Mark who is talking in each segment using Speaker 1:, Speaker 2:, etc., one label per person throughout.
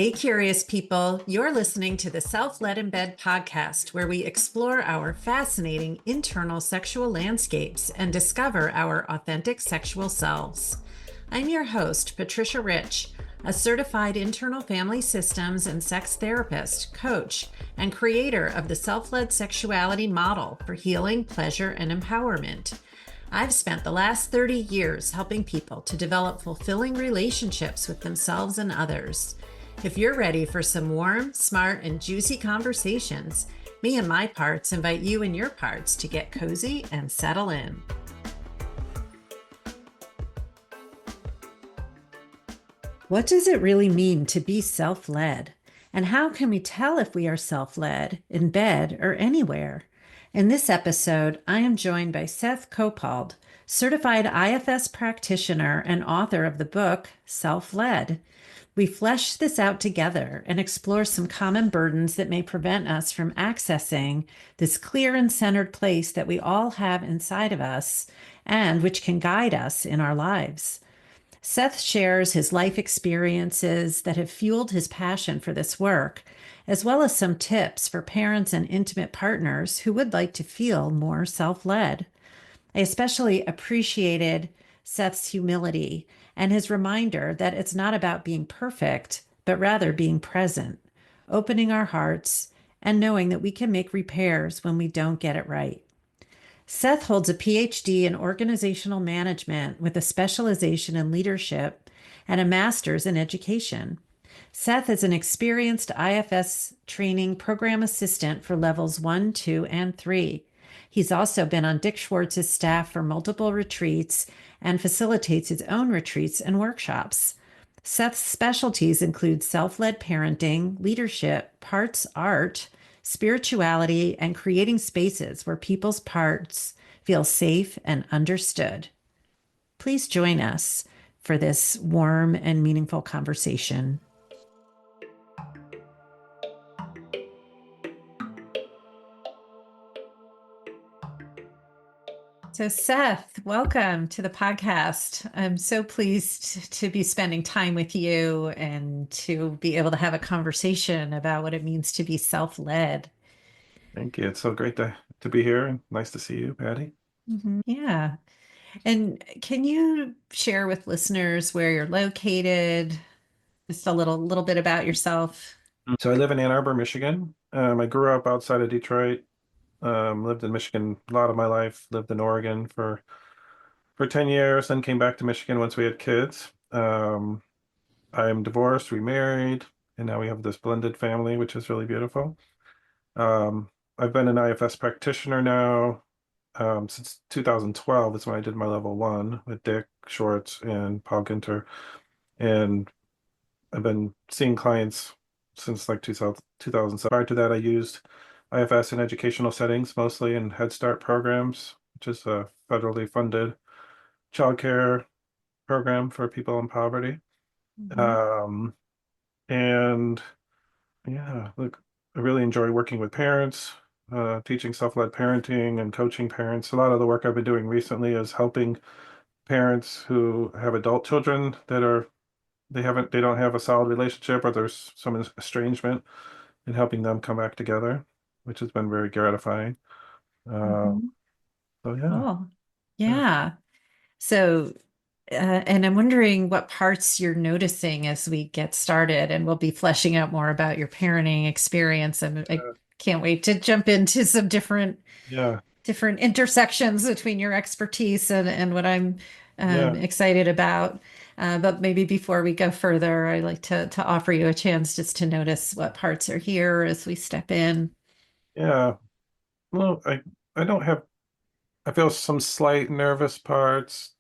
Speaker 1: Hey, curious people, you're listening to the Self-Led in Bed podcast, where we explore our fascinating internal sexual landscapes and discover our authentic sexual selves. I'm your host, Patricia Rich, a certified internal family systems and sex therapist, coach, and creator of the Self-Led Sexuality model for healing, pleasure, and empowerment. I've spent the last 30 years helping people to develop fulfilling relationships with themselves and others. If you're ready for some warm, smart, and juicy conversations, me and my parts invite you and your parts to get cozy and settle in. What does it really mean to be self-led? And how can we tell if we are self-led in bed or anywhere? In this episode, I am joined by Seth Kopald, certified IFS practitioner and author of the book Self-Led. We flesh this out together and explore some common burdens that may prevent us from accessing this clear and centered place that we all have inside of us and which can guide us in our lives. Seth shares his life experiences that have fueled his passion for this work, as well as some tips for parents and intimate partners who would like to feel more self-led. I especially appreciated Seth's humility and his reminder that it's not about being perfect, but rather being present, opening our hearts, and knowing that we can make repairs when we don't get it right. Seth holds a PhD in organizational management with a specialization in leadership and a master's in education. Seth is an experienced IFS training program assistant for levels 1, 2, and 3. He's also been on Dick Schwartz's staff for multiple retreats and facilitates his own retreats and workshops. Seth's specialties include self-led parenting, leadership, parts art, spirituality, and creating spaces where people's parts feel safe and understood. Please join us for this warm and meaningful conversation. So, Seth, welcome to the podcast. I'm so pleased to be spending time with you and to be able to have a conversation about what it means to be self-led.
Speaker 2: Thank you. It's so great to be here and nice to see you, Patty.
Speaker 1: Yeah. And can you share with listeners where you're located? Just a little bit about yourself.
Speaker 2: So I live in Ann Arbor, Michigan. I grew up outside of Detroit. Lived in Michigan a lot of my life. Lived in Oregon for 10 years, then came back to Michigan once we had kids. I'm divorced, remarried, and now we have this blended family, which is really beautiful. I've been an IFS practitioner now since 2012. Is when I did my level 1 with Dick Schwartz and Paul Ginter. And I've been seeing clients since like 2007. Prior to that, I used IFS in educational settings, mostly in Head Start programs, which is a federally funded childcare program for people in poverty. Um, and yeah, look, I really enjoy working with parents, teaching self-led parenting and coaching parents. A lot of the work I've been doing recently is helping parents who have adult children that they don't have a solid relationship, or there's some estrangement, and helping them come back together, which has been very gratifying. Uh,
Speaker 1: Mhm.
Speaker 2: so yeah.
Speaker 1: Cool.
Speaker 2: Yeah.
Speaker 1: Yeah. So, and I'm wondering what parts you're noticing as we get started, and we'll be fleshing out more about your parenting experience. And I can't wait to jump into some
Speaker 2: Yeah.
Speaker 1: different intersections between your expertise and what I'm
Speaker 2: Yeah.
Speaker 1: excited about. But maybe before we go further, I'd like to offer you a chance just to notice what parts are here as we step in.
Speaker 2: Yeah. Well, I don't have I feel some slight nervous parts,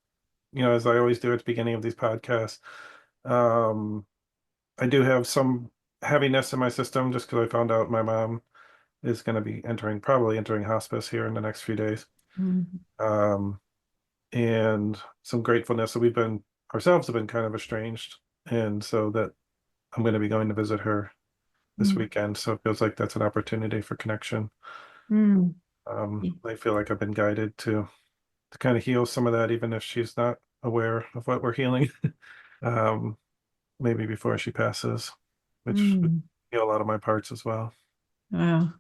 Speaker 2: as I always do at the beginning of these podcasts. Um, I do have some heaviness in my system just because I found out my mom is going to be probably entering hospice here in the next few days.
Speaker 1: Mhm.
Speaker 2: Um, and some gratefulness that ourselves have been kind of estranged. And so that I'm going to be going to visit her this weekend. So it feels like that's an opportunity for connection.
Speaker 1: Mm.
Speaker 2: I feel like I've been guided to kind of heal some of that, even if she's not aware of what we're healing, um, maybe before she passes. which would
Speaker 1: Mm.
Speaker 2: heal a lot of my parts as well.
Speaker 1: Wow.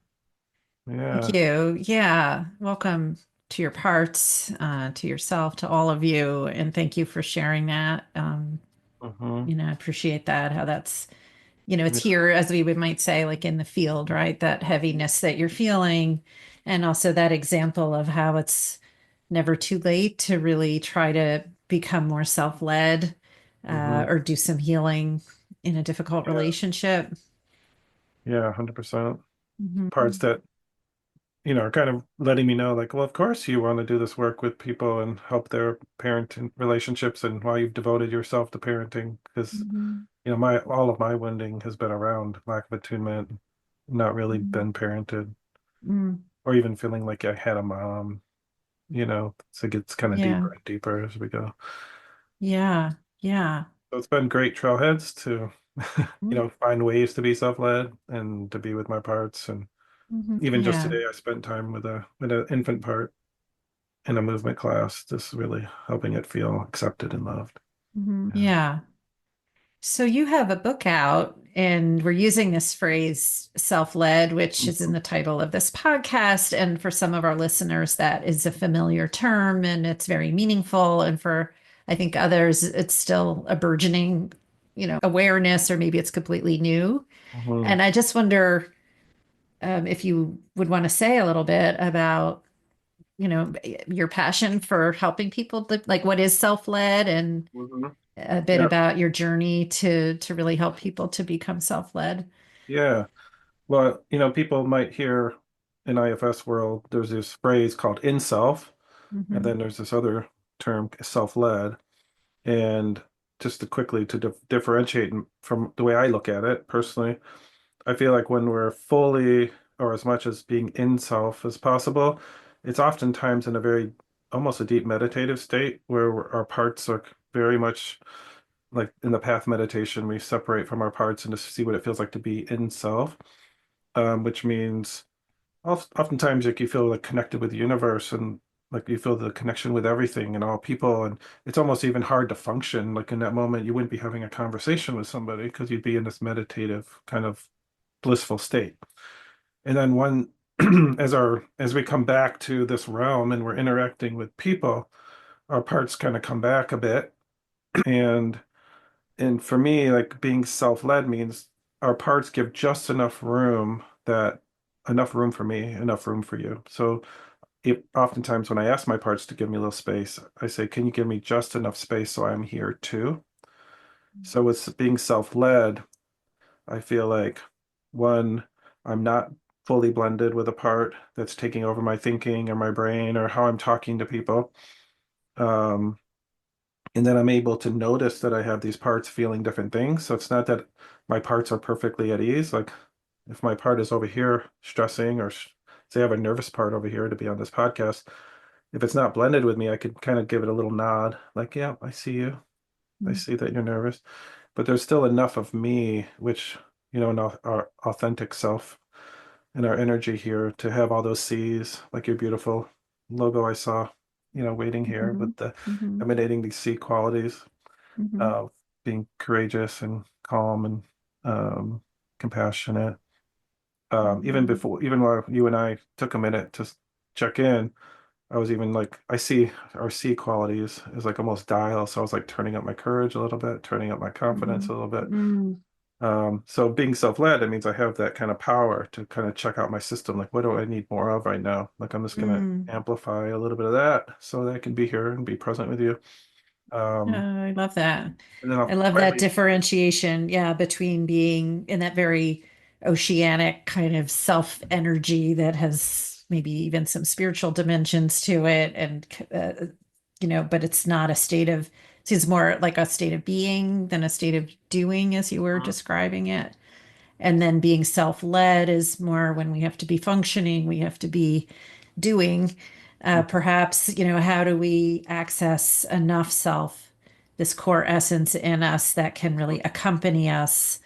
Speaker 1: Thank
Speaker 2: Yeah.
Speaker 1: you. Yeah. Welcome to your parts, to yourself, to all of you. And thank you for sharing that.
Speaker 2: Hmm.
Speaker 1: I appreciate that, how that's, it's
Speaker 2: Yeah.
Speaker 1: here, as we would might say, like in the field, right? That heaviness that you're feeling. And also that example of how it's never too late to really try to become more self-led,
Speaker 2: Hmm.
Speaker 1: or do some healing in a difficult
Speaker 2: Yeah.
Speaker 1: relationship.
Speaker 2: Yeah. 100%. Parts
Speaker 1: Mhm.
Speaker 2: that, are kind of letting me know, like, well, of course you want to do this work with people and help their parenting relationships and why you've devoted yourself to parenting. Because,
Speaker 1: Mhm.
Speaker 2: my all of my wounding has been around lack of attunement, not really
Speaker 1: Mhm.
Speaker 2: been parented,
Speaker 1: Mm.
Speaker 2: or even feeling like I had a mom, so it gets kind of
Speaker 1: Yeah.
Speaker 2: deeper and deeper as we go.
Speaker 1: Yeah. Yeah.
Speaker 2: So it's been great trailheads to,
Speaker 1: Mm.
Speaker 2: find ways to be self-led and to be with my parts. And
Speaker 1: Mhm.
Speaker 2: even just
Speaker 1: Yeah.
Speaker 2: today, I spent time with an infant part in a movement class, just really helping it feel accepted and loved.
Speaker 1: Mhm.
Speaker 2: Yeah.
Speaker 1: Yeah. So you have a book out, and we're using this phrase self-led, which is in
Speaker 2: Mhm.
Speaker 1: the title of this podcast. And for some of our listeners, that is a familiar term and it's very meaningful. And for, I think, others, it's still a burgeoning, awareness, or maybe it's completely new.
Speaker 2: Mhm.
Speaker 1: And I just wonder, if you would want to say a little bit about, your passion for helping people, like what is self-led, and
Speaker 2: Mhm.
Speaker 1: a bit
Speaker 2: Yeah.
Speaker 1: about your journey to really help people to become self-led.
Speaker 2: Yeah. Well, people might hear in IFS world, there's this phrase called in self, and
Speaker 1: Hmm.
Speaker 2: then there's this other term, self-led. And just to quickly to differentiate from the way I look at it personally, I feel like when we're fully or as much as being in self as possible, it's oftentimes in a very almost a deep meditative state where our parts are very much like in the path meditation, we separate from our parts and just see what it feels like to be in self, which means oftentimes like you feel like connected with the universe and like you feel the connection with everything and all people, and it's almost even hard to function like in that moment. You wouldn't be having a conversation with somebody because you'd be in this meditative kind of blissful state. And then when as we come back to this realm and we're interacting with people, our parts kind of come back a bit. And and for me, like being self-led means our parts give just enough room for me, enough room for you. So oftentimes when I ask my parts to give me a little space, I say, can you give me just enough space so I'm here too? So with being self-led, I feel like one, I'm not fully blended with a part that's taking over my thinking or my brain or how I'm talking to people. Um, and then I'm able to notice that I have these parts feeling different things. So it's not that my parts are perfectly at ease. Like if my part is over here stressing, or say I have a nervous part over here to be on this podcast, if it's not blended with me, I could kind of give it a little nod, like, yeah, I see you. I see that you're nervous. But there's still enough of me, which, in our authentic self and our energy here to have all those C's, like your beautiful logo I saw, waiting here
Speaker 1: Hmm.
Speaker 2: with the
Speaker 1: Hmm.
Speaker 2: emanating these C qualities
Speaker 1: Hmm.
Speaker 2: of being courageous and calm and compassionate.
Speaker 1: Hmm.
Speaker 2: Even while you and I took a minute to check in, I was even like, I see our C qualities as like almost dial. So I was like turning up my courage a little bit, turning up my confidence
Speaker 1: Hmm.
Speaker 2: a little bit.
Speaker 1: Hmm.
Speaker 2: So being self-led, it means I have that kind of power to kind of check out my system. Like, what do I need more of right now? Like, I'm just going to
Speaker 1: Hmm.
Speaker 2: amplify a little bit of that so that I can be here and be present with you. Um,
Speaker 1: I love that.
Speaker 2: and then
Speaker 1: I
Speaker 2: I'll
Speaker 1: love that
Speaker 2: finally,
Speaker 1: differentiation, yeah, between being in that very oceanic kind of self energy that has maybe even some spiritual dimensions to it, and but it's not a state of, it's more like a state of being than a state of doing, as you were describing it. And then being self-led is more when we have to be functioning, we have to be doing. Perhaps, how do we access enough self, this core essence in us that can really accompany us,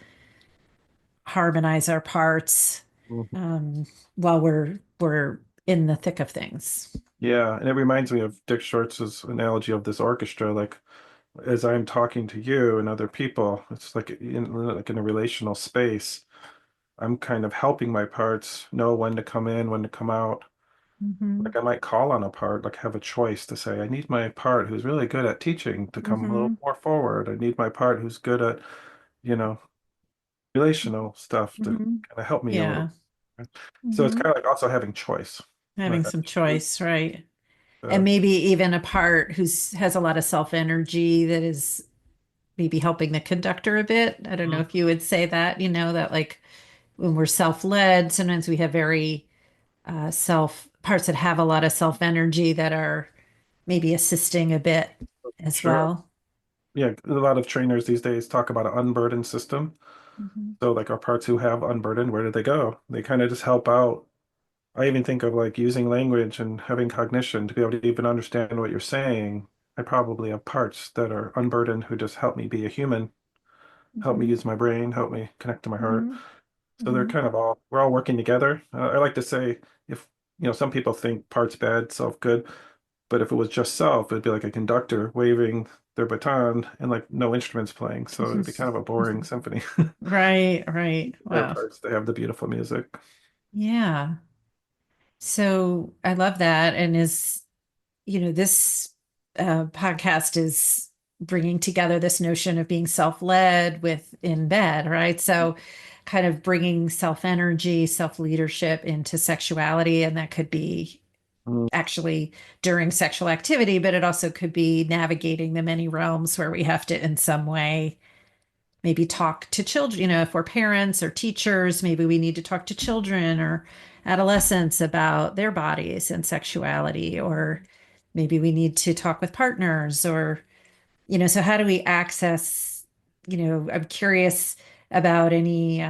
Speaker 1: harmonize our parts, um, while we're in the thick of things.
Speaker 2: yeah. And it reminds me of Dick Schwartz's analogy of this orchestra. Like, as I'm talking to you and other people, it's like in a relational space. I'm kind of helping my parts know when to come in, when to come out.
Speaker 1: Mm-hmm.
Speaker 2: Like I might call on a part, like have a choice to say, I need my part who's really good at teaching to come a little
Speaker 1: Mm-hmm.
Speaker 2: more forward. I need my part who's good at, you know, relational stuff to
Speaker 1: Mm-hmm.
Speaker 2: kind of help me a little.
Speaker 1: Yeah.
Speaker 2: So it's
Speaker 1: Mm-hmm.
Speaker 2: kind of like also having choice.
Speaker 1: Having
Speaker 2: Like I
Speaker 1: some
Speaker 2: choose,
Speaker 1: choice, right?
Speaker 2: uh,
Speaker 1: And maybe even a part who's has a lot of self energy that is maybe helping the conductor a bit. I don't know
Speaker 2: mm,
Speaker 1: if you would say that, that like when we're self-led, sometimes we have very self parts that have a lot of self energy that are maybe assisting a bit as
Speaker 2: sure.
Speaker 1: well.
Speaker 2: Yeah, a lot of trainers these days talk about an unburdened system.
Speaker 1: Hmm.
Speaker 2: So like our parts who have unburdened, where do they go? They kind of just help out. I even think of like using language and having cognition to be able to even understand what you're saying. I probably have parts that are unburdened who just help me be a human, help me
Speaker 1: Hmm.
Speaker 2: use my brain, help me connect to my heart.
Speaker 1: Hmm.
Speaker 2: So they're
Speaker 1: Hmm.
Speaker 2: kind of we're all working together. I like to say if, some people think parts bad, self good, but if it was just self, it'd be like a conductor waving their baton and like no instruments playing. So it'd be kind of a boring symphony.
Speaker 1: Right, right.
Speaker 2: Their
Speaker 1: Wow.
Speaker 2: parts, they have the beautiful music.
Speaker 1: Yeah. So I love that. And this podcast is bringing together this notion of being self-led with in bed, right? So kind of bringing self-energy, self-leadership into sexuality. And that could be
Speaker 2: Mm,
Speaker 1: actually during sexual activity, but it also could be navigating the many realms where we have to, in some way, maybe talk to children. If we're parents or teachers, maybe we need to talk to children or adolescents about their bodies and sexuality, or maybe we need to talk with partners, or, so how do we access, I'm curious about any,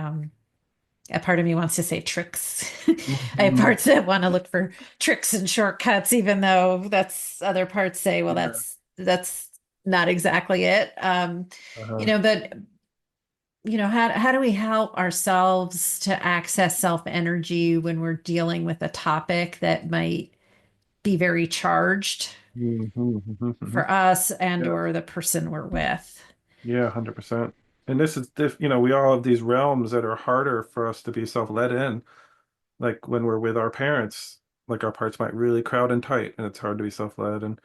Speaker 1: a part of me wants to say tricks. I have
Speaker 2: mhm.
Speaker 1: parts that want to look for tricks and shortcuts, even though that's other parts say, well,
Speaker 2: Yeah.
Speaker 1: that's not exactly it.
Speaker 2: Uh-huh.
Speaker 1: But how do we help ourselves to access self energy when we're dealing with a topic that might be very charged
Speaker 2: Mhm, mhm, mhm.
Speaker 1: for us and
Speaker 2: Yeah.
Speaker 1: or the person we're with?
Speaker 2: Yeah, 100%. And this is this, we all have these realms that are harder for us to be self-led in. Like when we're with our parents, like our parts might really crowd in tight and it's hard to be self-led. And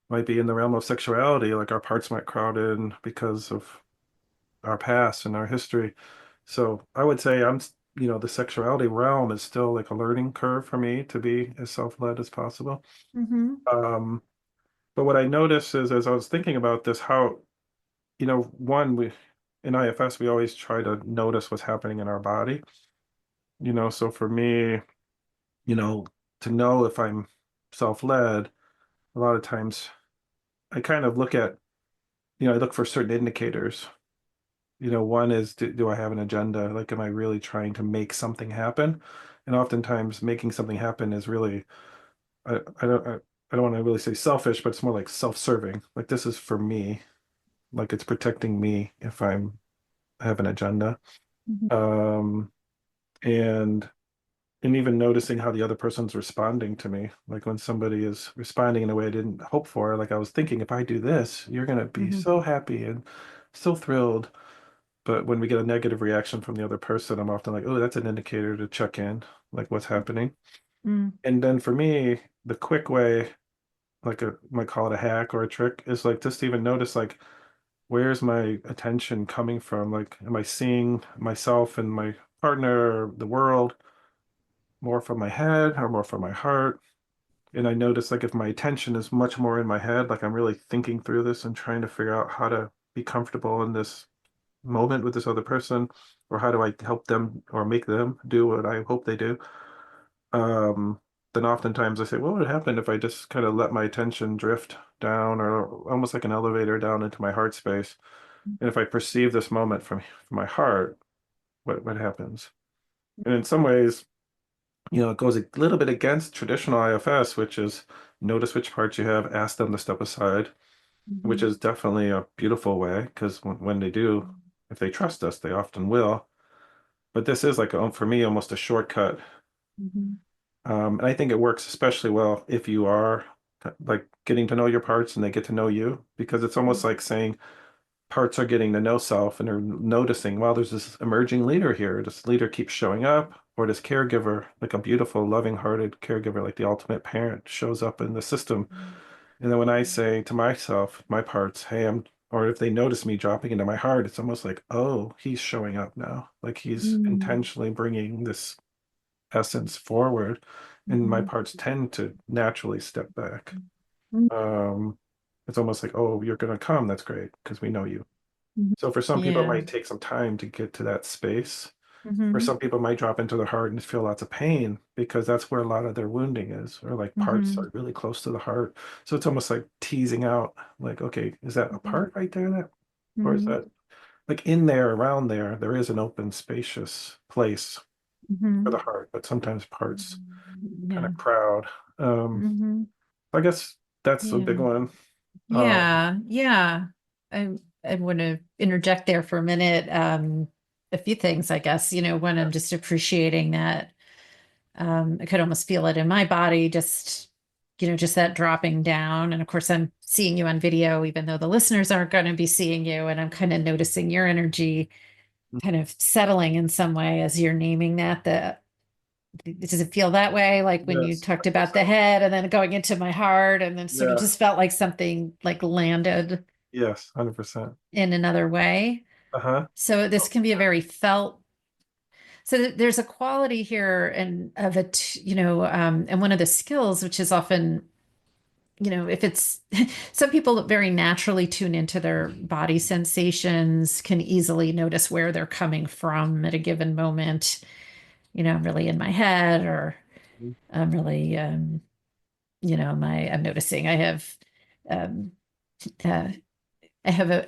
Speaker 2: might be in the realm of sexuality, like our parts might crowd in because of our past and our history. So I would say the sexuality realm is still like a learning curve for me to be as self-led as possible.
Speaker 1: Mm-hmm.
Speaker 2: Um, but what I noticed is as I was thinking about this, how, one, we in IFS, we always try to notice what's happening in our body. So for me, you know, to know if I'm self-led, a lot of times I kind of look at, I look for certain indicators. One is do I have an agenda? Like, am I really trying to make something happen? And oftentimes making something happen is really, I don't want to really say selfish, but it's more like self-serving. Like this is for me, like it's protecting me if I have an agenda.
Speaker 1: Mm-hmm.
Speaker 2: Um, and even noticing how the other person's responding to me. Like when somebody is responding in a way I didn't hope for, like I was thinking, if I do this, you're gonna be
Speaker 1: Mm-hmm.
Speaker 2: so happy and so thrilled. But when we get a negative reaction from the other person, I'm often like, oh, that's an indicator to check in, like what's happening. And then for me, the quick way, like might call it a hack or a trick, is like just to even notice like where's my attention coming from? Like, am I seeing myself and my partner or the world more from my head or more from my heart? And I notice like if my attention is much more in my head, like I'm really thinking through this and trying to figure out how to be comfortable in this moment with this other person, or how do I help them or make them do what I hope they do? Um, then oftentimes I say, what would happen if I just kind of let my attention drift down or almost like an elevator down into my heart space? And if I perceive this moment from my heart, what happens? And in some ways, it goes a little bit against traditional IFS, which is notice which parts you have, ask them to step aside, which
Speaker 1: Mm-hmm.
Speaker 2: is definitely a beautiful way because when they do, if they trust us, they often will. But this is like, for me, almost a shortcut.
Speaker 1: Mm-hmm.
Speaker 2: And I think it works especially well if you are like getting to know your parts and they get to know you, because it's almost like saying parts are getting to know self and are noticing, wow, there's this emerging leader here. This leader keeps showing up, or this caregiver, like a beautiful, loving-hearted caregiver, like the ultimate parent, shows up in the system. And then when I say to myself, my parts, hey, or if they notice me dropping into my heart, it's almost like, oh, he's showing up now. Like he's
Speaker 1: Mhm.
Speaker 2: intentionally bringing this essence forward. And my
Speaker 1: Mhm.
Speaker 2: parts tend to naturally step back.
Speaker 1: Mhm.
Speaker 2: Um, it's almost like, oh, you're going to come. That's great because we know you.
Speaker 1: Mhm.
Speaker 2: So for some people, it
Speaker 1: Yeah.
Speaker 2: might take some time to get to that space. For
Speaker 1: Mhm.
Speaker 2: some people, it might drop into their heart and feel lots of pain because that's where a lot of their wounding is, or like parts
Speaker 1: Mhm.
Speaker 2: are really close to the heart. So it's almost like teasing out, like, okay, is that a
Speaker 1: Mhm.
Speaker 2: part right there that, or is
Speaker 1: Mhm.
Speaker 2: that like in there, around there, there is an open, spacious place for the
Speaker 1: Mhm.
Speaker 2: heart, but sometimes parts kind
Speaker 1: Yeah.
Speaker 2: of crowd. Um,
Speaker 1: Mhm.
Speaker 2: I guess that's a big
Speaker 1: Yeah.
Speaker 2: one.
Speaker 1: Yeah. Yeah. I I want to interject there for a minute. A few things, I guess. When
Speaker 2: Yeah.
Speaker 1: I'm just appreciating that, I could almost feel it in my body, just that dropping down. And of course, I'm seeing you on video, even though the listeners aren't going to be seeing you. And I'm kind of noticing your energy kind of settling in some way as you're naming that. Does it feel that way? Like when you
Speaker 2: Yes,
Speaker 1: talked about the
Speaker 2: 100%.
Speaker 1: head and then going into my heart and then sort of
Speaker 2: Yeah.
Speaker 1: just felt like something like landed
Speaker 2: Yes, 100%.
Speaker 1: in another way.
Speaker 2: Uh-huh.
Speaker 1: So this
Speaker 2: Oh,
Speaker 1: can be a
Speaker 2: yeah.
Speaker 1: very felt. So there's a quality here and of it, and one of the skills, which is often, if it's some people very naturally tune into their body sensations, can easily notice where they're coming from at a given moment. I'm really in my head, or I'm really, I'm noticing I have, um, uh, I have a,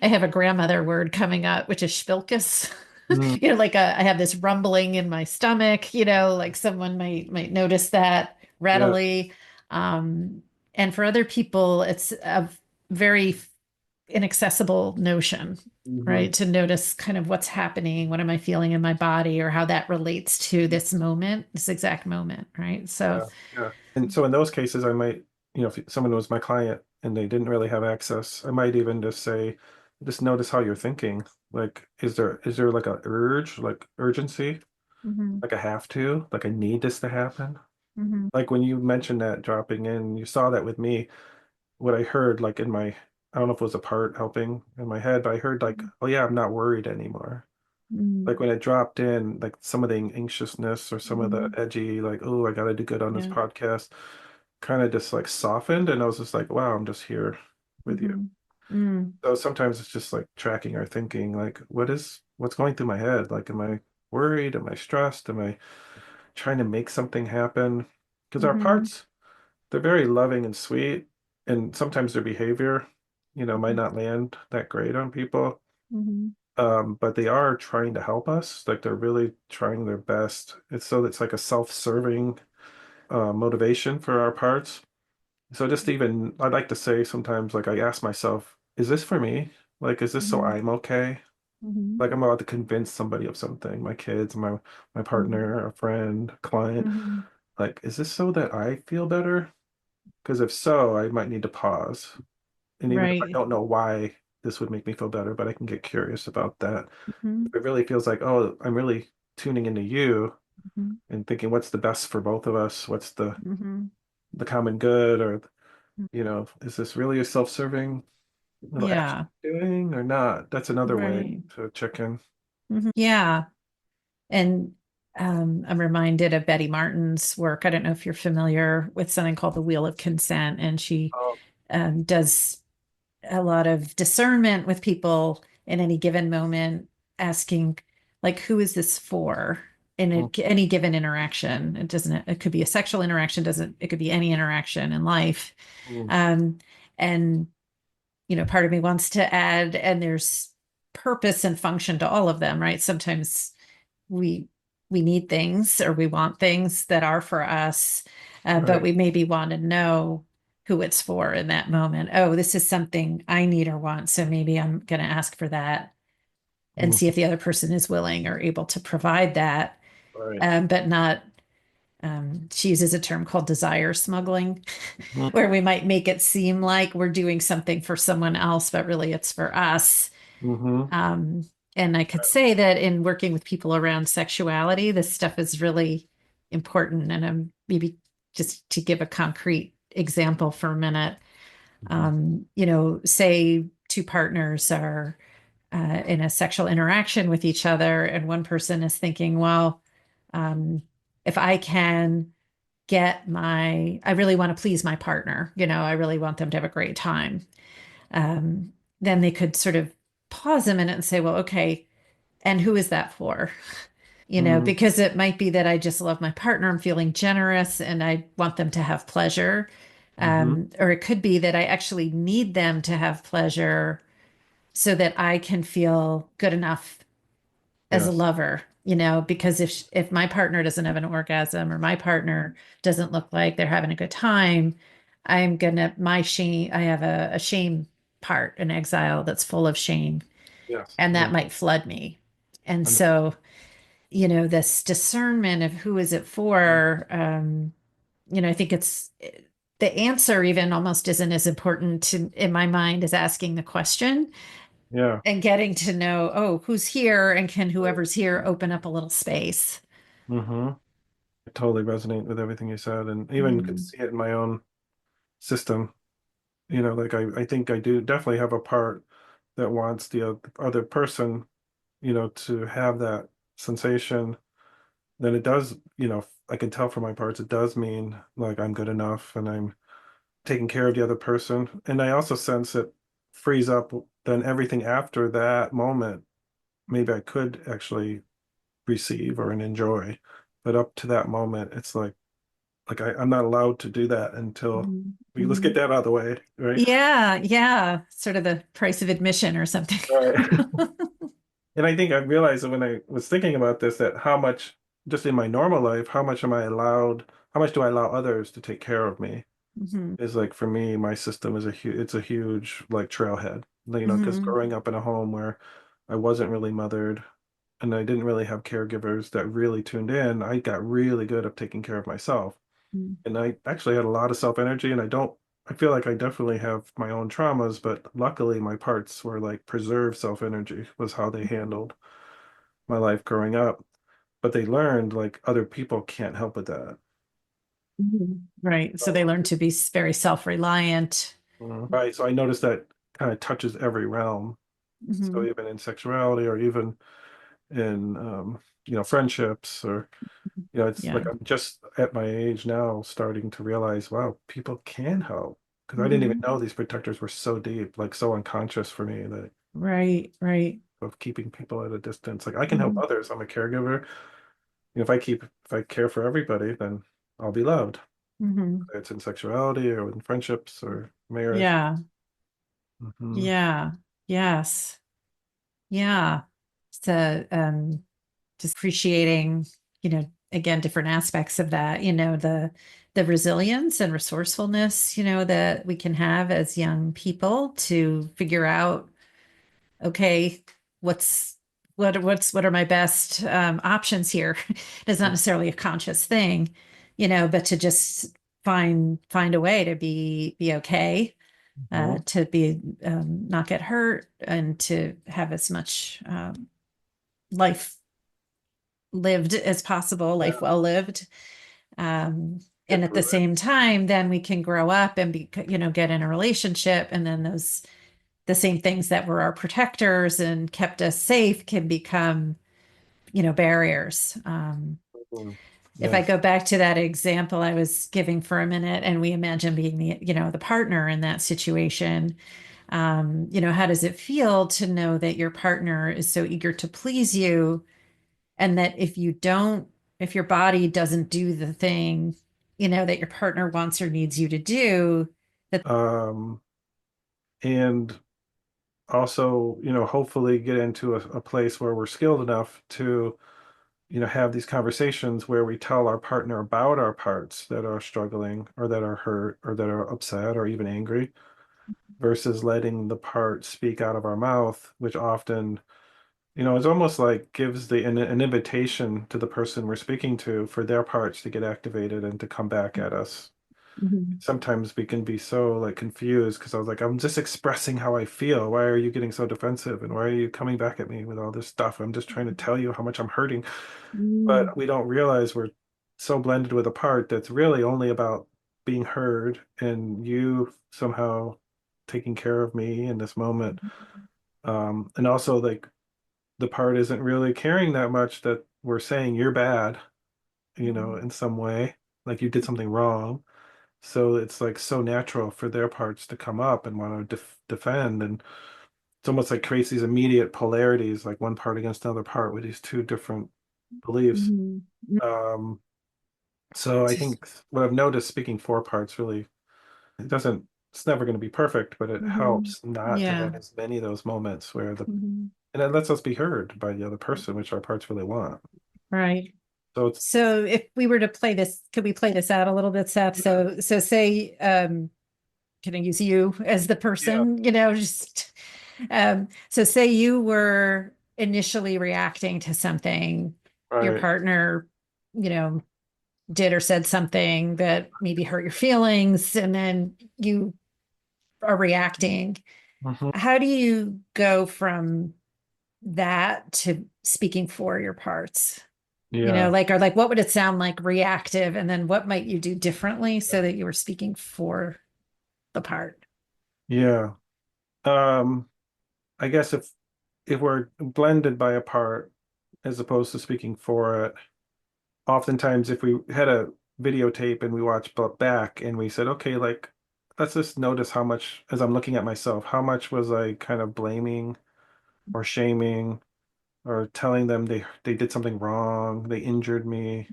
Speaker 1: I have a grandmother word coming up, which is spilkus.
Speaker 2: Mm,
Speaker 1: Like I have this rumbling in my stomach, like someone might notice that
Speaker 2: yeah.
Speaker 1: readily. And for other people, it's a very inaccessible notion,
Speaker 2: Hmm.
Speaker 1: right? To notice kind of what's happening, what am I feeling in my body, or how that relates to this moment, this exact moment, right? So,
Speaker 2: Yeah. Yeah. And so in those cases, I might, if someone was my client and they didn't really have access, I might even just say, just notice how you're thinking. Like, is there like a urge, like urgency,
Speaker 1: mhm,
Speaker 2: like I have to, like I need this to happen?
Speaker 1: mhm,
Speaker 2: Like when you mentioned that dropping in, you saw that with me, what I heard, like in my, I don't know if it was a part helping in my head, but I heard like, oh yeah, I'm not worried anymore.
Speaker 1: mhm,
Speaker 2: Like when it dropped in, like some of the anxiousness or some of the
Speaker 1: mhm,
Speaker 2: edgy, like, oh, I gotta do good on this
Speaker 1: yeah,
Speaker 2: podcast, kind of just like softened. And I was just like, wow, I'm just here with you.
Speaker 1: mhm, mm,
Speaker 2: So sometimes it's just like tracking our thinking, like, what's going through my head? Like, am I worried? Am I stressed? Am I trying to make something happen? Because our
Speaker 1: mhm,
Speaker 2: parts, they're very loving and sweet. And sometimes their behavior, might
Speaker 1: mhm,
Speaker 2: not land that great on people.
Speaker 1: mhm,
Speaker 2: But they are trying to help us. Like they're really trying their best. It's like a self-serving motivation for our parts. So just even, I'd like to say sometimes, like I ask myself, is this for me? Like, is this so
Speaker 1: mhm,
Speaker 2: I'm okay?
Speaker 1: mhm,
Speaker 2: Like I'm about to convince somebody of something, my kids, my
Speaker 1: mhm,
Speaker 2: partner, a friend, a client.
Speaker 1: mhm,
Speaker 2: Like, is this so that I feel better? Because if so, I might need to pause. And even if I
Speaker 1: right.
Speaker 2: don't know why this would make me feel better, but I can get curious about that.
Speaker 1: Mhm,
Speaker 2: It really feels like, oh, I'm really tuning into you
Speaker 1: mhm,
Speaker 2: and thinking what's the best for both of us? What's the
Speaker 1: mhm,
Speaker 2: common good? Or,
Speaker 1: mhm.
Speaker 2: is this really a self-serving little action
Speaker 1: Yeah,
Speaker 2: I'm doing or not? That's another way
Speaker 1: right.
Speaker 2: to check in.
Speaker 1: Mhm. Yeah. And I'm reminded of Betty Martin's work. I don't know if you're familiar with something called the Wheel of Consent, and she
Speaker 2: Oh,
Speaker 1: does a lot of discernment with people in any given moment, asking, like, who is this for in
Speaker 2: mm,
Speaker 1: any given interaction? It doesn't, it could be a sexual interaction, doesn't, it could be any interaction in life.
Speaker 2: mm,
Speaker 1: Um, and, part of me wants to add, and there's purpose and function to all of them, right? Sometimes we we need things or we want things that are for us, but
Speaker 2: right.
Speaker 1: we maybe want to know who it's for in that moment. Oh, this is something I need or want, so maybe I'm going to ask for that and
Speaker 2: Mm,
Speaker 1: see if the other person is willing or able to provide that,
Speaker 2: right.
Speaker 1: but not. She uses a term called desire smuggling,
Speaker 2: Mhm.
Speaker 1: where we might make it seem like we're doing something for someone else, but really it's for us.
Speaker 2: Mhm.
Speaker 1: Um, and I could say that in working with people around sexuality, this stuff is really important. And maybe just to give a concrete example for a minute,
Speaker 2: Mhm.
Speaker 1: say two partners are in a sexual interaction with each other, and one person is thinking, well, um, if I can I really want to please my partner, I really want them to have a great time. Um, then they could sort of pause a minute and say, well, okay, and who is that for?
Speaker 2: Mhm.
Speaker 1: Because it might be that I just love my partner, I'm feeling generous and I want them to have pleasure.
Speaker 2: Mhm.
Speaker 1: Or it could be that I actually need them to have pleasure so that I can feel good enough as a
Speaker 2: Yes.
Speaker 1: lover, because if my partner doesn't have an orgasm or my partner doesn't look like they're having a good time, I'm gonna my shame. I have a shame part, an exile that's full of shame,
Speaker 2: Yes.
Speaker 1: and that
Speaker 2: Yeah.
Speaker 1: might flood me. And
Speaker 2: Under-
Speaker 1: so, this discernment of who is it for, I think it's the answer even almost isn't as important in my mind as asking the question
Speaker 2: Yeah.
Speaker 1: and getting to know, oh, who's here and can whoever's here open up a little space.
Speaker 2: Mm-hmm. I totally resonate with everything you said, and even could
Speaker 1: Mm,
Speaker 2: see it in my own system. Like I think I do definitely have a part that wants the other person, to have that sensation. Then it does, I can tell from my parts, it does mean like I'm good enough and I'm taking care of the other person. And I also sense it frees up then everything after that moment. Maybe I could actually receive or enjoy, but up to that moment, it's like I'm not allowed to do that until
Speaker 1: mhm,
Speaker 2: let's get
Speaker 1: mhm.
Speaker 2: that out of the way, right?
Speaker 1: Yeah, yeah. Sort of the price of admission or something.
Speaker 2: Right. And I think I realized that when I was thinking about this, that how much just in my normal life, how much do I allow others to take care of me?
Speaker 1: Hmm.
Speaker 2: Is like for me, my system is it's a huge like trailhead, because
Speaker 1: Hmm.
Speaker 2: growing up in a home where I wasn't really mothered and I didn't really have caregivers that really tuned in, I got really good at taking care of myself. And I actually had a lot of self-energy, and I feel like I definitely have my own traumas, but luckily my parts were like preserved self-energy was how they handled my life growing up. But they learned like other people can't help with that.
Speaker 1: Right. So they
Speaker 2: So,
Speaker 1: learn to be very self-reliant.
Speaker 2: right. So I noticed that kind of touches every realm. So
Speaker 1: Hmm.
Speaker 2: even in sexuality or even in friendships or it's
Speaker 1: Yeah.
Speaker 2: like I'm just at my age now starting to realize, wow, people can help. Because I didn't even
Speaker 1: Hmm.
Speaker 2: know these protectors were so deep, like so unconscious for me that
Speaker 1: Right, right.
Speaker 2: of keeping people at a distance. Like I can help
Speaker 1: Hmm.
Speaker 2: others. I'm a caregiver. If I care for everybody, then I'll be loved.
Speaker 1: Hmm.
Speaker 2: Whether it's in sexuality or in friendships or marriage.
Speaker 1: Yeah,
Speaker 2: Hmm.
Speaker 1: yeah, yes, yeah. So, just appreciating, again, different aspects of that, the resilience and resourcefulness, that we can have as young people to figure out, okay, what's what are my best options here? It's not necessarily a conscious thing, but to just find a way to be okay,
Speaker 2: Hmm.
Speaker 1: to be not get hurt, and to have as much life lived as possible, life
Speaker 2: Yeah.
Speaker 1: well lived. Um, and
Speaker 2: Get
Speaker 1: at the
Speaker 2: through it.
Speaker 1: same time, then we can grow up and get in a relationship, and then the same things that were our protectors and kept us safe can become, barriers.
Speaker 2: Mhm.
Speaker 1: If I
Speaker 2: Yes.
Speaker 1: go back to that example I was giving for a minute, and we imagine being the partner in that situation, how does it feel to know that your partner is so eager to please you, and that if your body doesn't do the thing, that your partner wants or needs you to do, that.
Speaker 2: Um, and also, hopefully get into a place where we're skilled enough to have these conversations where we tell our partner about our parts that are struggling or that are hurt or that are upset or even angry versus letting the part speak out of our mouth, which often It's almost like gives an invitation to the person we're speaking to for their parts to get activated and to come back at us.
Speaker 1: Mhm.
Speaker 2: Sometimes we can be so like confused because I was like, I'm just expressing how I feel. Why are you getting so defensive? And why are you coming back at me with all this stuff? I'm just trying to tell you how much I'm hurting.
Speaker 1: Mm,
Speaker 2: But we don't realize we're so blended with a part that's really only about being heard and you somehow taking care of me in this moment. And also like the part isn't really caring that much that we're saying you're bad, in some way, like you did something wrong. So it's like so natural for their parts to come up and want to defend. And it's almost like creates these immediate polarities, like one part against another part with these two different beliefs.
Speaker 1: mhm.
Speaker 2: Um, so I think what I've noticed speaking four parts really, it doesn't, it's never going to be perfect, but it
Speaker 1: Mhm.
Speaker 2: helps not to have
Speaker 1: Yeah.
Speaker 2: as many of those moments where
Speaker 1: Mhm.
Speaker 2: and it lets us be heard by the other person, which our parts really want.
Speaker 1: Right.
Speaker 2: So it's,
Speaker 1: So if we were to play this, could we play this out a little bit, Seth?
Speaker 2: yeah,
Speaker 1: So say, can I use you as the
Speaker 2: yeah,
Speaker 1: person, just so say you were initially reacting to something your
Speaker 2: right.
Speaker 1: partner, you know, did or said something that maybe hurt your feelings, and then you are reacting.
Speaker 2: Mhm.
Speaker 1: How do you go from that to speaking for your parts?
Speaker 2: Yeah.
Speaker 1: Or like what would it sound like reactive, and then what might you do differently so that you were speaking for the part?
Speaker 2: Yeah. Um, I guess if we're blended by a part as opposed to speaking for it, oftentimes if we had a videotape and we watched back and we said, okay, like let's just notice how much, as I'm looking at myself, how much was I kind of blaming or shaming or telling them they did something wrong, they injured me.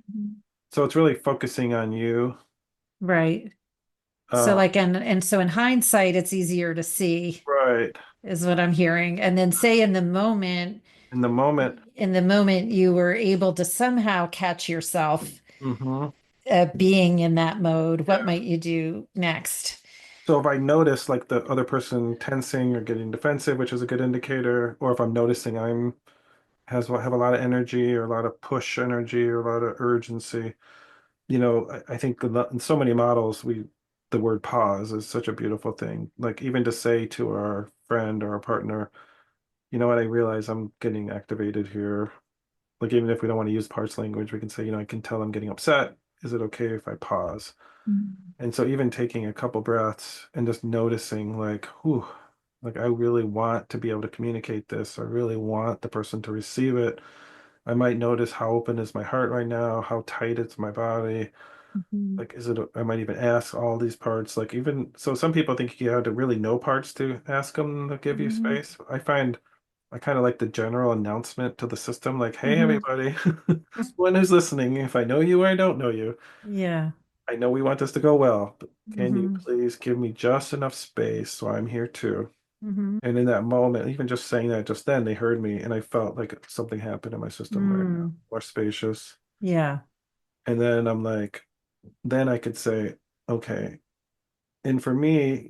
Speaker 2: So it's really focusing on you.
Speaker 1: Right. So
Speaker 2: Uh,
Speaker 1: like and so in hindsight it's easier to see
Speaker 2: right.
Speaker 1: is what I'm hearing. And then say
Speaker 2: In the moment.
Speaker 1: in the moment you were able to somehow catch yourself
Speaker 2: Hmm.
Speaker 1: being in that mode, what
Speaker 2: Yeah.
Speaker 1: might you do next?
Speaker 2: So if I notice like the other person tensing or getting defensive, which is a good indicator, or if I'm noticing I'm have a lot of energy or a lot of push energy or a lot of urgency, I think in so many models the word pause is such a beautiful thing. Like even to say to our friend or our partner, you know what, I realize I'm getting activated here. Like even if we don't want to use parts language, we can say, I can tell I'm getting upset. Is it okay if I pause?
Speaker 1: Mhm.
Speaker 2: And so even taking a couple breaths and just noticing like, whew, like I really want to be able to communicate this. I really want the person to receive it. I might notice how open is my heart right now, how tight it's my body.
Speaker 1: Mhm.
Speaker 2: Like, I might even ask all these parts. Like even, so some people think you have to really know parts to ask them to give you
Speaker 1: Mhm.
Speaker 2: space. I find I kind of like the general announcement to the system, like, hey,
Speaker 1: Mhm.
Speaker 2: everybody, one who's listening, if I know you or I don't know you,
Speaker 1: Yeah.
Speaker 2: I know we want this to go well, but can you
Speaker 1: Mhm.
Speaker 2: please give me just enough space so I'm here too?
Speaker 1: Mhm.
Speaker 2: And in that moment, even just saying that just then, they heard me and I felt like something happened in my system right now,
Speaker 1: Mm.
Speaker 2: more spacious.
Speaker 1: Yeah.
Speaker 2: And then I'm like, then I could say, okay. And for me,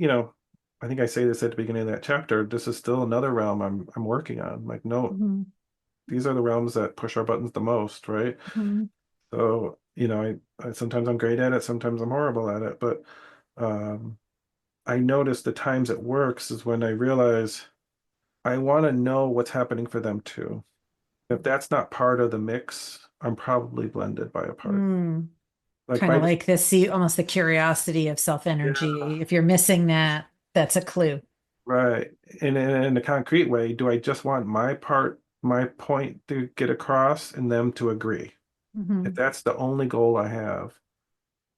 Speaker 2: I think I say this at the beginning of that chapter, this is still another realm I'm working on. Like, no,
Speaker 1: Mhm.
Speaker 2: these are the realms that push our buttons the most, right?
Speaker 1: Mhm.
Speaker 2: So, I sometimes I'm great at it, sometimes I'm horrible at it, but um I notice the times it works is when I realize I want to know what's happening for them too. If that's not part of the mix, I'm probably blended by a part.
Speaker 1: Mm.
Speaker 2: Like
Speaker 1: Kind
Speaker 2: by
Speaker 1: of like this, see, almost the curiosity of self
Speaker 2: yeah,
Speaker 1: energy. If you're missing that, that's a clue.
Speaker 2: right. In a concrete way, do I just want my part, my point to get across and them to agree? If
Speaker 1: Mhm.
Speaker 2: that's the only goal I have,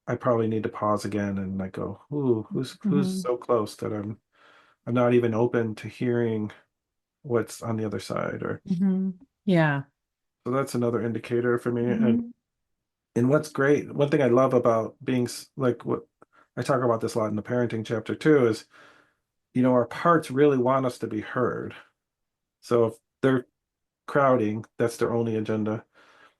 Speaker 2: I probably need to pause again and like go, ooh, who's
Speaker 1: Mhm.
Speaker 2: so close that I'm not even open to hearing what's on the other side. Or
Speaker 1: Mhm. Yeah.
Speaker 2: so that's another indicator for me. And
Speaker 1: Mhm.
Speaker 2: and what's great, one thing I love about being like what I talk about this a lot in the parenting chapter too is, our parts really want us to be heard. So if they're crowding, that's their only agenda.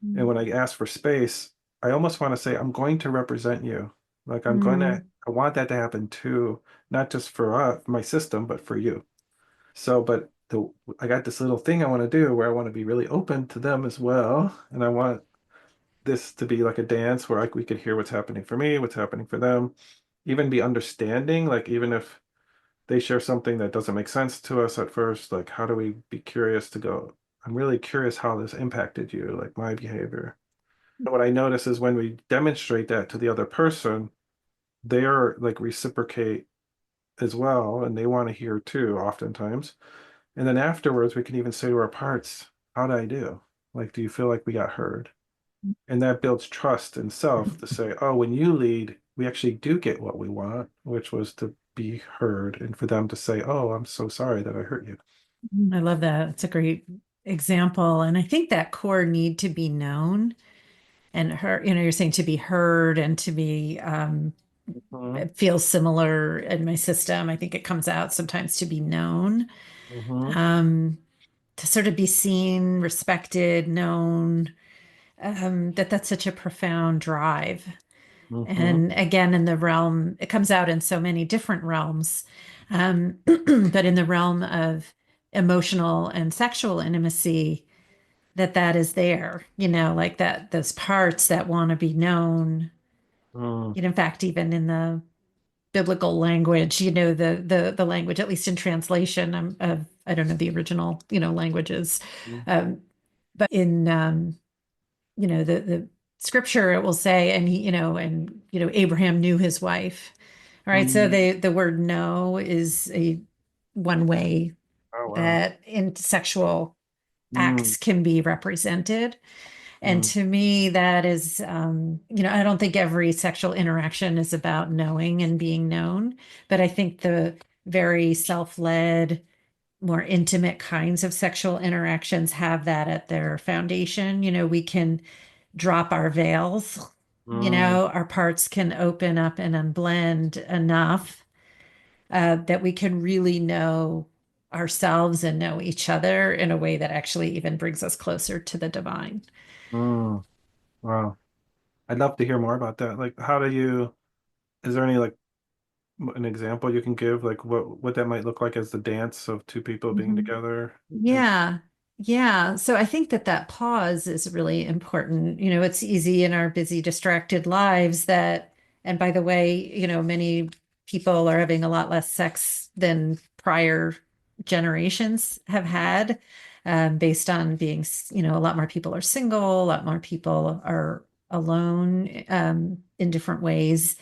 Speaker 2: And when I ask for space, I almost want to say, I'm going to represent you. Like
Speaker 1: Mhm.
Speaker 2: I want that to happen too, not just for my system, but for you. So, but the I got this little thing I want to do where I want to be really open to them as well, and I want this to be like a dance where like we could hear what's happening for me, what's happening for them, even be understanding, like even if they share something that doesn't make sense to us at first, like how do we be curious to go, I'm really curious how this impacted you, like my behavior. And what I notice is when we demonstrate that to the other person, they are like reciprocate as well, and they want to hear too, oftentimes. And then afterwards, we can even say to our parts, how did I do? Like, do you feel like we got heard? And that builds trust in self to say, oh, when you lead, we actually do get what we want, which was to be heard, and for them to say, oh, I'm so sorry that I hurt you.
Speaker 1: I love that. It's a great example. And I think that core need to be known and you're saying to be heard and to be,
Speaker 2: Mhm.
Speaker 1: it feels similar in my system. I think it comes out sometimes to be known,
Speaker 2: Mhm.
Speaker 1: um, to sort of be seen, respected, known, that's such a profound drive.
Speaker 2: Mhm.
Speaker 1: And again, in the realm, it comes out in so many different realms. But in the realm of emotional and sexual intimacy, that is there, like that, those parts that want to be known.
Speaker 2: Mhm.
Speaker 1: In fact, even in the biblical language, the language, at least in translation, of, I don't know the original, languages. Um, but in, the scripture, it will say, and Abraham knew his wife. All right. So
Speaker 2: Mhm.
Speaker 1: the word know is a one way
Speaker 2: Oh, wow.
Speaker 1: that in sexual
Speaker 2: Mm.
Speaker 1: acts can be represented. And
Speaker 2: Mm.
Speaker 1: to me, that is, I don't think every sexual interaction is about knowing and being known, but I think the very self-led, more intimate kinds of sexual interactions have that at their foundation. We can drop our veils,
Speaker 2: Mm.
Speaker 1: our parts can open up and unblend enough that we can really know ourselves and know each other in a way that actually even brings us closer to the divine.
Speaker 2: Mm. Wow. I'd love to hear more about that. Like, how do you, is there any like an example you can give, like what that might look like as the dance of two people being
Speaker 1: Mhm.
Speaker 2: together? And
Speaker 1: Yeah. Yeah. So I think that pause is really important. It's easy in our busy, distracted lives that, and by the way, many people are having a lot less sex than prior generations have had, based on being, a lot more people are single, a lot more people are alone, in different ways.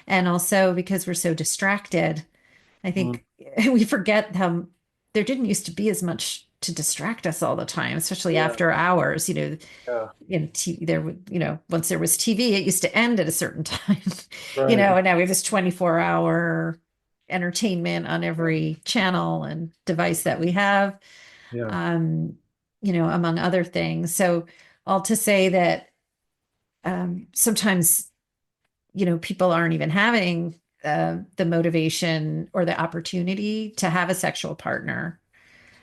Speaker 1: And also because we're so distracted. I
Speaker 2: mm,
Speaker 1: think we forget how there didn't used to be as much to distract us all the time, especially
Speaker 2: yeah,
Speaker 1: after hours.
Speaker 2: yeah,
Speaker 1: In TV, there would, once there was TV, it used to end at a certain time,
Speaker 2: right.
Speaker 1: and now we have this 24-hour entertainment on
Speaker 2: Yeah,
Speaker 1: every channel and device that we have,
Speaker 2: yeah.
Speaker 1: um, among other things. So, all to say that sometimes people aren't even having the motivation or the opportunity to have a sexual partner.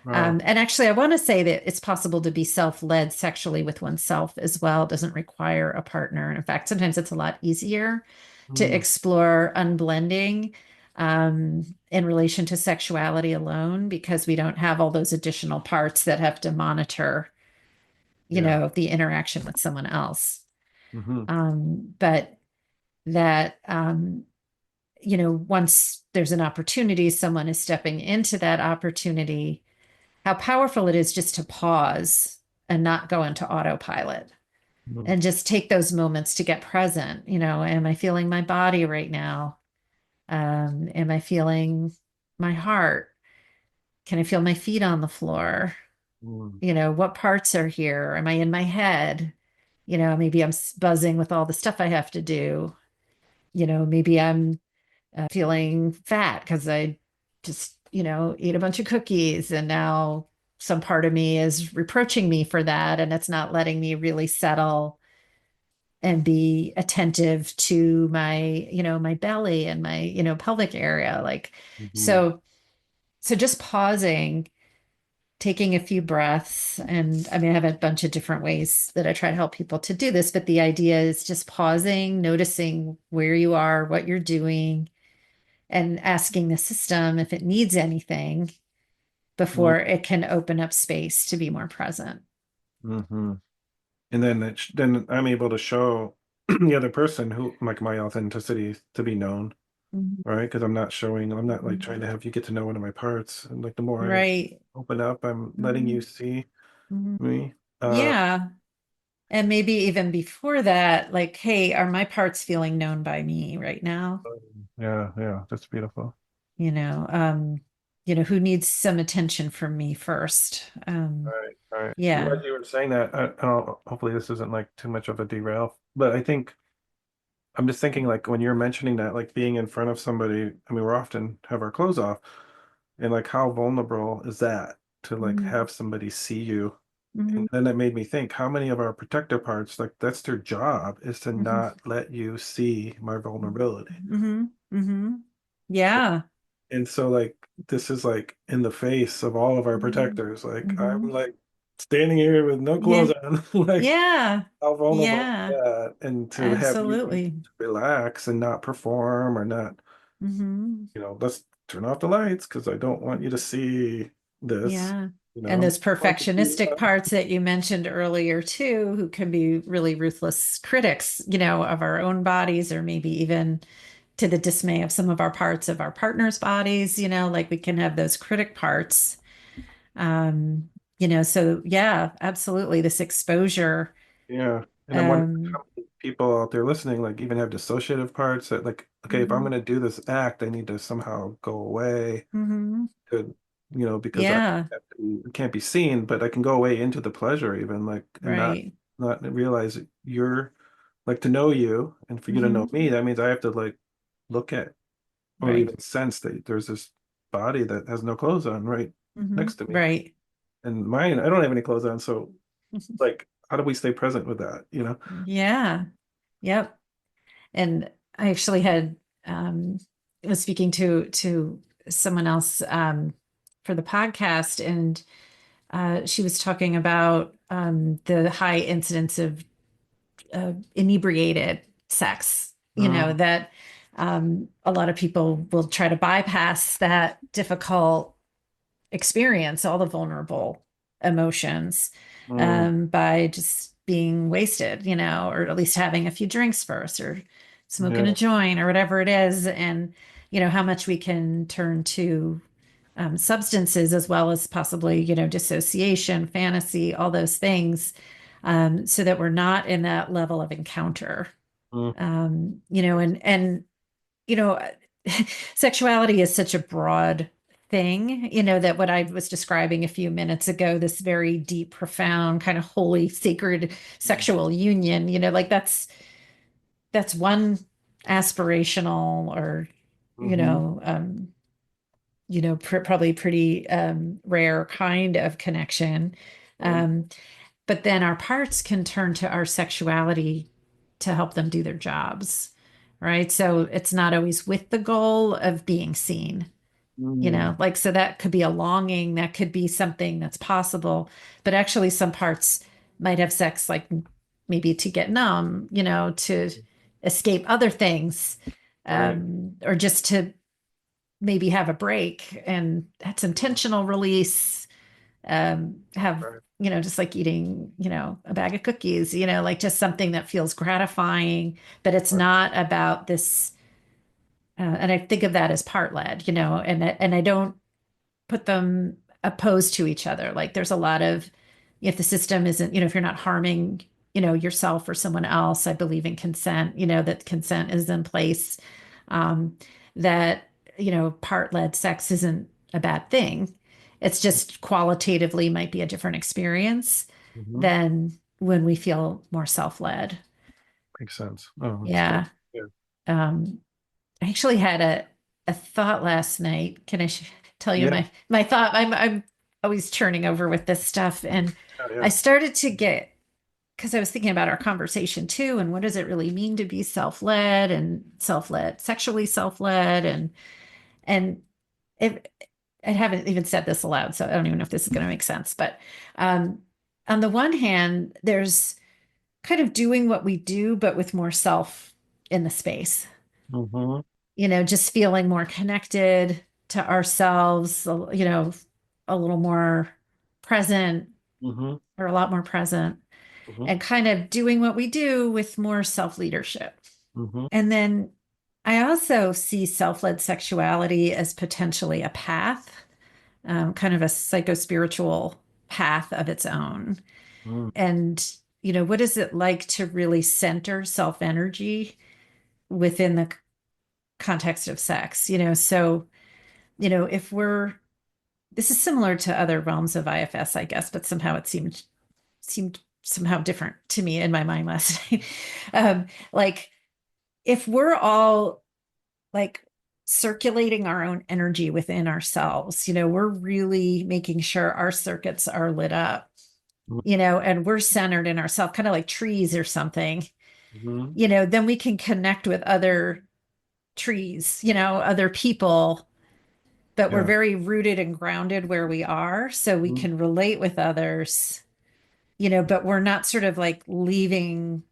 Speaker 2: Wow.
Speaker 1: And actually, I want to say that it's possible to be self-led sexually with oneself as well. It doesn't require a partner. And in fact, sometimes it's a lot easier to
Speaker 2: Mm,
Speaker 1: explore unblending in relation to sexuality alone because we don't have all those additional parts that have to monitor,
Speaker 2: yeah.
Speaker 1: the interaction with someone else.
Speaker 2: Hmm.
Speaker 1: But that once there's an opportunity, someone is stepping into that opportunity, how powerful it is just to pause and not go into autopilot
Speaker 2: Mm,
Speaker 1: and just take those moments to get present. Am I feeling my body right now? Am I feeling my heart? Can I feel my feet on the floor?
Speaker 2: mm,
Speaker 1: What parts are here? Am I in my head? Maybe I'm buzzing with all the stuff I have to do. Maybe I'm feeling fat because I just, ate a bunch of cookies and now some part of me is reproaching me for that. And it's not letting me really settle and be attentive to my, my belly and my, pelvic area. Like,
Speaker 2: mhm.
Speaker 1: so just pausing, taking a few breaths. And I mean, I have a bunch of different ways that I try to help people to do this, but the idea is just pausing, noticing where you are, what you're doing, and asking the system if it needs anything, before it can open up space to be more present.
Speaker 2: Mm-hmm. And then then I'm able to show the other person who like my authenticity to be known,
Speaker 1: Mhm.
Speaker 2: right? Because I'm not like trying
Speaker 1: Mhm.
Speaker 2: to have you get to know one of my parts. And like the more I
Speaker 1: Right.
Speaker 2: open up, I'm letting you
Speaker 1: Mhm.
Speaker 2: see
Speaker 1: Mhm.
Speaker 2: me.
Speaker 1: Yeah. And maybe even before that, like, hey, are my parts feeling known by me right now?
Speaker 2: Yeah, yeah, that's beautiful.
Speaker 1: You know, um, who needs some attention from me first?
Speaker 2: All right, all right. I'm
Speaker 1: Yeah.
Speaker 2: glad you were saying that. Hopefully this isn't like too much of a derail, but I think I'm just thinking like when you're mentioning that, like being in front of somebody, I mean, we're often have our clothes off, and like how vulnerable is that to like
Speaker 1: Mhm.
Speaker 2: have somebody see you?
Speaker 1: Mhm.
Speaker 2: And then that made me think, how many of our protector parts, like that's their job, is to
Speaker 1: Mhm.
Speaker 2: not let you see my vulnerability.
Speaker 1: Mhm. Mhm. Yeah.
Speaker 2: And so like this is like in the face of all of our
Speaker 1: Mhm.
Speaker 2: protectors. Like I'm
Speaker 1: Mhm.
Speaker 2: like standing here with no
Speaker 1: Yeah.
Speaker 2: clothes on, like
Speaker 1: Yeah.
Speaker 2: how vulnerable is
Speaker 1: Yeah.
Speaker 2: that? And to have you
Speaker 1: Absolutely.
Speaker 2: relax and not perform or not,
Speaker 1: Mhm.
Speaker 2: let's turn off the lights because I don't want you to see this.
Speaker 1: Yeah.
Speaker 2: I
Speaker 1: And those
Speaker 2: want to see
Speaker 1: perfectionistic
Speaker 2: that.
Speaker 1: parts that you mentioned earlier too, who can be really ruthless critics, of our own bodies, or maybe even to the dismay of some of our parts of our partner's bodies, like we can have those critic parts. Um, so yeah, absolutely. This exposure.
Speaker 2: Yeah. And I'm wondering
Speaker 1: Um,
Speaker 2: how many people out there listening, like even have dissociative parts that like, okay, if I'm
Speaker 1: mhm,
Speaker 2: going to do this act, I need to somehow go away
Speaker 1: mhm.
Speaker 2: to, because I
Speaker 1: Yeah,
Speaker 2: it can't be seen, but I can go away into the pleasure even like, and
Speaker 1: right.
Speaker 2: not realize that you're like to know you and for you to know
Speaker 1: Hmm.
Speaker 2: me, that means I have to like look at or
Speaker 1: Right.
Speaker 2: even sense that there's this body that has no clothes on right
Speaker 1: Hmm.
Speaker 2: next to me.
Speaker 1: Right.
Speaker 2: And mine, I don't have any clothes on. So like, how do we stay present with that,
Speaker 1: Yeah. Yep. And I actually had was speaking to someone else for the podcast, and she was talking about the high incidence of inebriated sex.
Speaker 2: Mm,
Speaker 1: That a lot of people will try to bypass that difficult experience, all the vulnerable emotions,
Speaker 2: mm,
Speaker 1: by just being wasted, or at least having a few drinks first, or smoking a
Speaker 2: yeah.
Speaker 1: joint, or whatever it is. And, how much we can turn to substances, as well as possibly, dissociation, fantasy, all those things, so that we're not in that level of encounter.
Speaker 2: Mm,
Speaker 1: And you know, sexuality is such a broad thing, that what I was describing a few minutes ago, this very deep, profound, kind of holy, sacred sexual union, like that's one aspirational, or, you
Speaker 2: mm-hmm.
Speaker 1: know, um, probably pretty rare kind of connection.
Speaker 2: Right.
Speaker 1: Um, but then our parts can turn to our sexuality to help them do their jobs, right? So it's not always with the goal of being seen,
Speaker 2: Mm,
Speaker 1: like, so that could be a longing, that could be something that's possible, but actually some parts might have sex, like maybe to get numb, to escape other things,
Speaker 2: right.
Speaker 1: or just to maybe have a break, and that's intentional release. Have,
Speaker 2: Right.
Speaker 1: just like eating, a bag of cookies, like just something that feels gratifying, but it's
Speaker 2: Right.
Speaker 1: not about this. And I think of that as part led, and I don't put them opposed to each other. Like there's a lot of, if the system isn't, if you're not harming, yourself or someone else, I believe in consent, that consent is in place. Um, that, part led sex isn't a bad thing. It's just qualitatively might be a different experience
Speaker 2: Mm-hmm.
Speaker 1: than when we feel more self led.
Speaker 2: Makes sense. Oh, that's good.
Speaker 1: Yeah.
Speaker 2: Yeah.
Speaker 1: Um, I actually had a thought last night. Can I tell you
Speaker 2: Yeah.
Speaker 1: my thought? I'm always churning over with this stuff, and
Speaker 2: Yeah.
Speaker 1: I
Speaker 2: Yeah.
Speaker 1: started to get, because I was thinking about our conversation too, and what does it really mean to be self-led, and self-led, sexually self-led, and if I haven't even said this aloud, so I don't even know if this is going to make sense. But um, on the one hand, there's kind of doing what we do, but with more self in the space,
Speaker 2: Mm-hmm.
Speaker 1: just feeling more connected to ourselves, a little more present
Speaker 2: Hmm.
Speaker 1: or a lot more present
Speaker 2: Hmm.
Speaker 1: and kind of doing what we do with more self-leadership.
Speaker 2: Hmm.
Speaker 1: And then I also see self-led sexuality as potentially a path, kind of a psycho-spiritual path of its own.
Speaker 2: Hmm.
Speaker 1: And, what is it like to really center self-energy within the context of sex? So, if this is similar to other realms of IFS, I guess, but somehow it seemed somehow different to me in my mind last night. Like if we're all like circulating our own energy within ourselves, we're really making sure our circuits are lit up, and we're centered in ourselves, kind of like trees or something,
Speaker 2: Hmm.
Speaker 1: then we can connect with other trees, other people, but we're
Speaker 2: Yeah.
Speaker 1: very rooted and grounded where we are. So we
Speaker 2: Mhm.
Speaker 1: can relate with others, but we're not sort of like leaving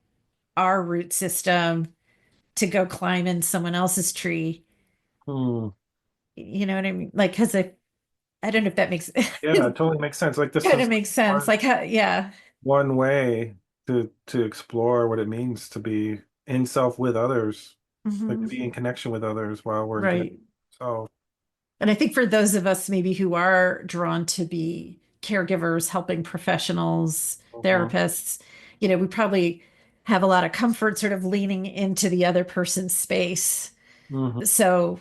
Speaker 1: our root system to go climb in someone else's tree.
Speaker 2: Hmm.
Speaker 1: You know what I mean? Like, because I don't know if that makes
Speaker 2: Yeah, it totally makes sense. Like this
Speaker 1: kind of
Speaker 2: is
Speaker 1: makes sense.
Speaker 2: one
Speaker 1: Like, how, yeah.
Speaker 2: one way to explore what it means to be in self with others, like to
Speaker 1: Hmm.
Speaker 2: be in connection with others while we're in connection.
Speaker 1: Right.
Speaker 2: So,
Speaker 1: And I think for those of us maybe who are drawn to be caregivers, helping professionals,
Speaker 2: mhm,
Speaker 1: therapists, we probably have a lot of comfort sort of leaning into the other person's space.
Speaker 2: mhm,
Speaker 1: So,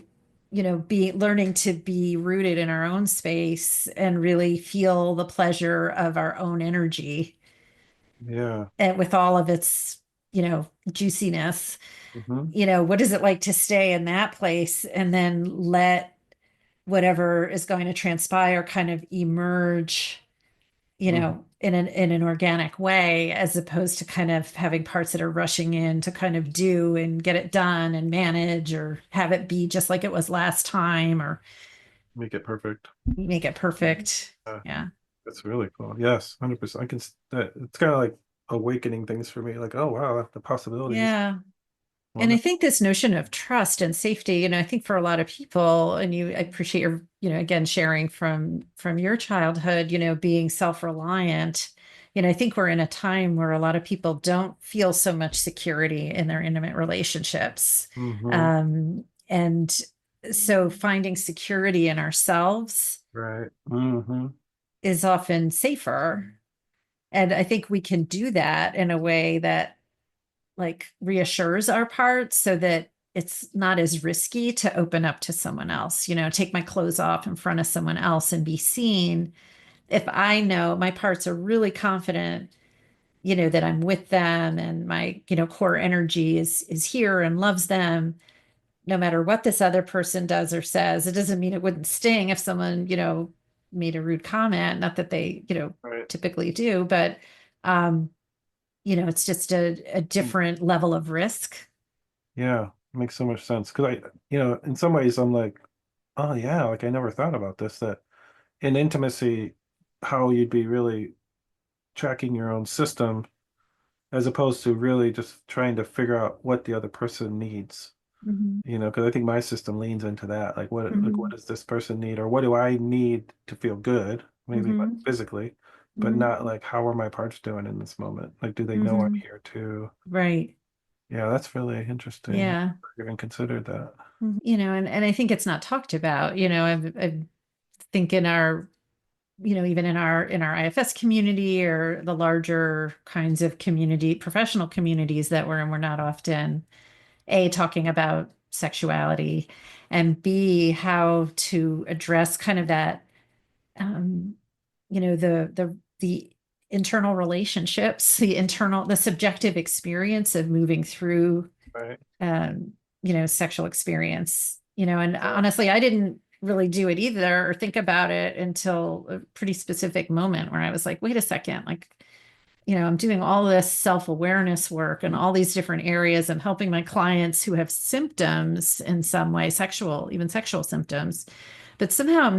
Speaker 1: be learning to be rooted in our own space and really feel the pleasure of our own energy
Speaker 2: yeah,
Speaker 1: and with all of its, juiciness.
Speaker 2: hmm,
Speaker 1: What is it like to stay in that place and then let whatever is going to transpire kind of emerge,
Speaker 2: hmm,
Speaker 1: in an organic way, as opposed to kind of having parts that are rushing in to kind of do and get it done and manage or have it be just like it was last time or
Speaker 2: make it perfect.
Speaker 1: make it perfect.
Speaker 2: Yeah,
Speaker 1: Yeah.
Speaker 2: that's really cool. Yes, 100%. I can. That it's kind of like awakening things for me. Like, oh wow, the possibilities.
Speaker 1: Yeah. And I
Speaker 2: Wonderful.
Speaker 1: think this notion of trust and safety, I think for a lot of people, and I appreciate your, again, sharing from your childhood, being self-reliant. I think we're in a time where a lot of people don't feel so much security in their intimate relationships.
Speaker 2: Hmm.
Speaker 1: And so finding security in ourselves
Speaker 2: Right. Hmm.
Speaker 1: is often safer. And I think we can do that in a way that like reassures our parts so that it's not as risky to open up to someone else, take my clothes off in front of someone else and be seen. If I know my parts are really confident, that I'm with them and my, core energy is here and loves them, no matter what this other person does or says. It doesn't mean it wouldn't sting if someone, made a rude comment, not that they,
Speaker 2: Right.
Speaker 1: typically do, but um, it's just a
Speaker 2: Mm.
Speaker 1: different level of risk.
Speaker 2: Yeah, makes so much sense. Because in some ways, I'm like, oh yeah, like I never thought about this. That in intimacy, how you'd be really tracking your own system as opposed to really just trying to figure out what the other person needs.
Speaker 1: Mhm.
Speaker 2: Because I think my system leans into that. Like what
Speaker 1: Mhm.
Speaker 2: does this person need, or what do I need to feel good, maybe like
Speaker 1: Mhm.
Speaker 2: physically, but
Speaker 1: Mhm.
Speaker 2: not like how are my parts doing in this moment? Like, do they know I'm
Speaker 1: Mhm.
Speaker 2: here too?
Speaker 1: Right.
Speaker 2: Yeah, that's really interesting. I
Speaker 1: Yeah.
Speaker 2: never even considered that.
Speaker 1: And I think it's not talked about. I think in our, even in our IFS community or the larger kinds of community, professional communities that we're in, we're not often A, talking about sexuality, and B, how to address kind of that, um, the internal relationships, the subjective experience of moving through,
Speaker 2: Right.
Speaker 1: um, sexual experience, and
Speaker 2: Yeah.
Speaker 1: honestly, I didn't really do it either or think about it until a pretty specific moment where I was like, wait a second, like, I'm doing all this self-awareness work and all these different areas. I'm helping my clients who have symptoms in some way, even sexual symptoms, but somehow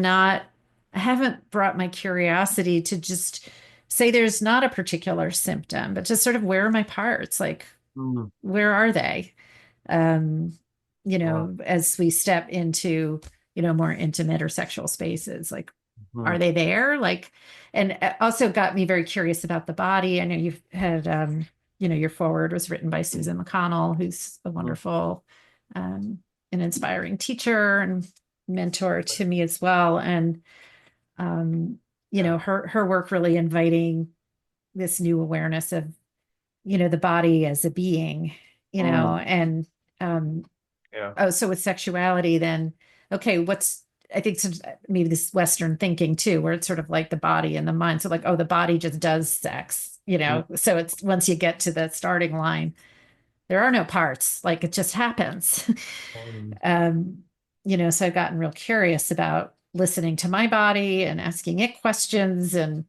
Speaker 1: I haven't brought my curiosity to just say there's not a particular symptom, but just sort of where are my parts? Like,
Speaker 2: Mm.
Speaker 1: where are they? Um,
Speaker 2: Wow.
Speaker 1: as we step into, more intimate or sexual spaces, like,
Speaker 2: Mm,
Speaker 1: are they there? Like, and also got me very curious about the body. I know you've had, your foreword was written by Susan McConnell, who's a
Speaker 2: mm,
Speaker 1: wonderful, um, and inspiring teacher and mentor to me as well. And, um,
Speaker 2: yeah.
Speaker 1: her work really inviting this new awareness of, the body as a being,
Speaker 2: Mm,
Speaker 1: and, um,
Speaker 2: yeah.
Speaker 1: oh, so with sexuality, then, okay, I think maybe this Western thinking too, where it's sort of like the body and the mind. So like, oh, the body just does sex,
Speaker 2: Mm,
Speaker 1: So it's once you get to the starting line, there are no parts, like it just happens.
Speaker 2: mm,
Speaker 1: um, so I've gotten real curious about listening to my body and asking it questions and,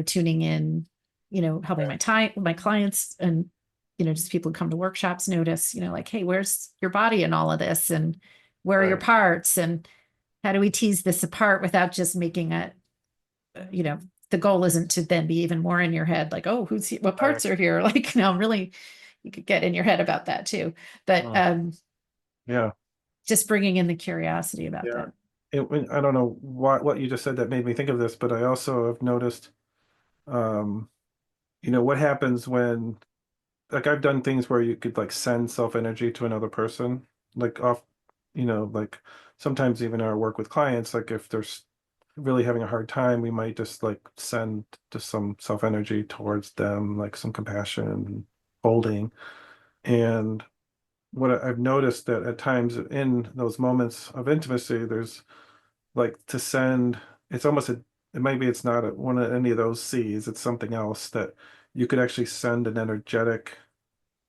Speaker 1: tuning in, helping my clients and, just people who come to workshops notice, like, hey, where's your body in all of this? And where are your
Speaker 2: right.
Speaker 1: parts? And how do we tease this apart without just making it, you know, the goal isn't to then be even more in your head, like, oh, what
Speaker 2: Right.
Speaker 1: parts are here? Like, no, really, you could get in your head about that too. But
Speaker 2: Mm, yeah.
Speaker 1: just bringing in the curiosity about
Speaker 2: Yeah.
Speaker 1: that.
Speaker 2: I don't know what you just said that made me think of this, but I also have noticed, um, what happens when, like, I've done things where you could like send self energy to another person, like like sometimes even our work with clients, like if there's really having a hard time, we might just like send just some self energy towards them, like some compassion and holding. And I've noticed that at times in those moments of intimacy, there's like to send, it's almost maybe it's not one of any of those C's, it's something else that you could actually send an energetic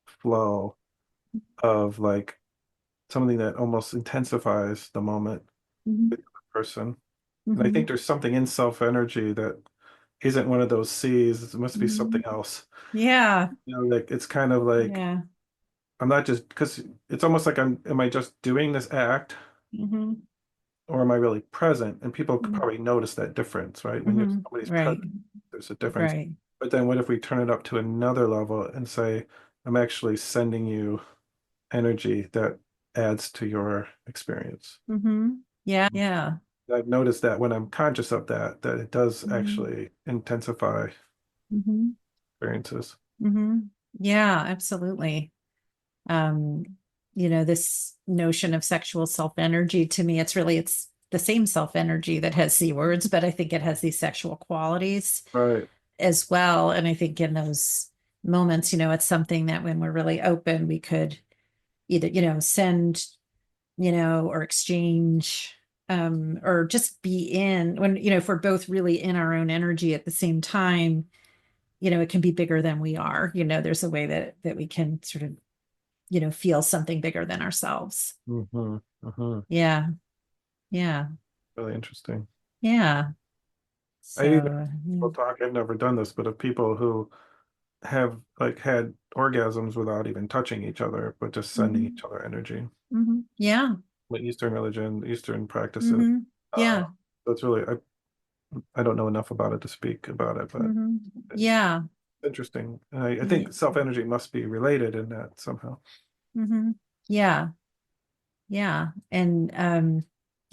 Speaker 2: flow of like something that almost intensifies the moment
Speaker 1: Mhm.
Speaker 2: with the person. And I think
Speaker 1: Mhm.
Speaker 2: there's something in self energy that isn't one of those C's. It must be something
Speaker 1: Mhm.
Speaker 2: else.
Speaker 1: Yeah.
Speaker 2: Like it's kind of like
Speaker 1: Yeah.
Speaker 2: I'm not just because it's almost like am I just doing this act
Speaker 1: Mhm.
Speaker 2: or am I really present? And people could
Speaker 1: Mhm.
Speaker 2: probably notice that difference, right? When you're
Speaker 1: Mhm.
Speaker 2: somebody's
Speaker 1: Right.
Speaker 2: present, there's a difference.
Speaker 1: Right.
Speaker 2: But then what if we turn it up to another level and say, I'm actually sending you energy that adds to your experience.
Speaker 1: Mhm. Yeah. Yeah.
Speaker 2: I've noticed that when I'm conscious of that it does
Speaker 1: Mhm.
Speaker 2: actually intensify
Speaker 1: Mhm.
Speaker 2: experiences.
Speaker 1: Mhm. Yeah, absolutely. Um, this notion of sexual self-energy, to me, it's the same self-energy that has C words, but I think it has these sexual qualities
Speaker 2: Right.
Speaker 1: as well. And I think in those moments, it's something that when we're really open, we could either, send, or exchange, or just be in when, if we're both really in our own energy at the same time, it can be bigger than we are. There's a way that we can sort of, feel something bigger than ourselves.
Speaker 2: Hmm. Hmm.
Speaker 1: Yeah. Yeah.
Speaker 2: Really interesting.
Speaker 1: Yeah.
Speaker 2: I even
Speaker 1: So,
Speaker 2: people talk, I've never done this, but of people who have like had orgasms without even touching each other, but just sending
Speaker 1: mhm,
Speaker 2: each other energy.
Speaker 1: yeah.
Speaker 2: Like Eastern religion, Eastern practices. Uh,
Speaker 1: Yeah.
Speaker 2: so it's really, I don't know enough about it to speak about it, but it's
Speaker 1: Yeah.
Speaker 2: interesting. I
Speaker 1: Yeah.
Speaker 2: think self energy must be related in that somehow.
Speaker 1: Yeah. Yeah. And,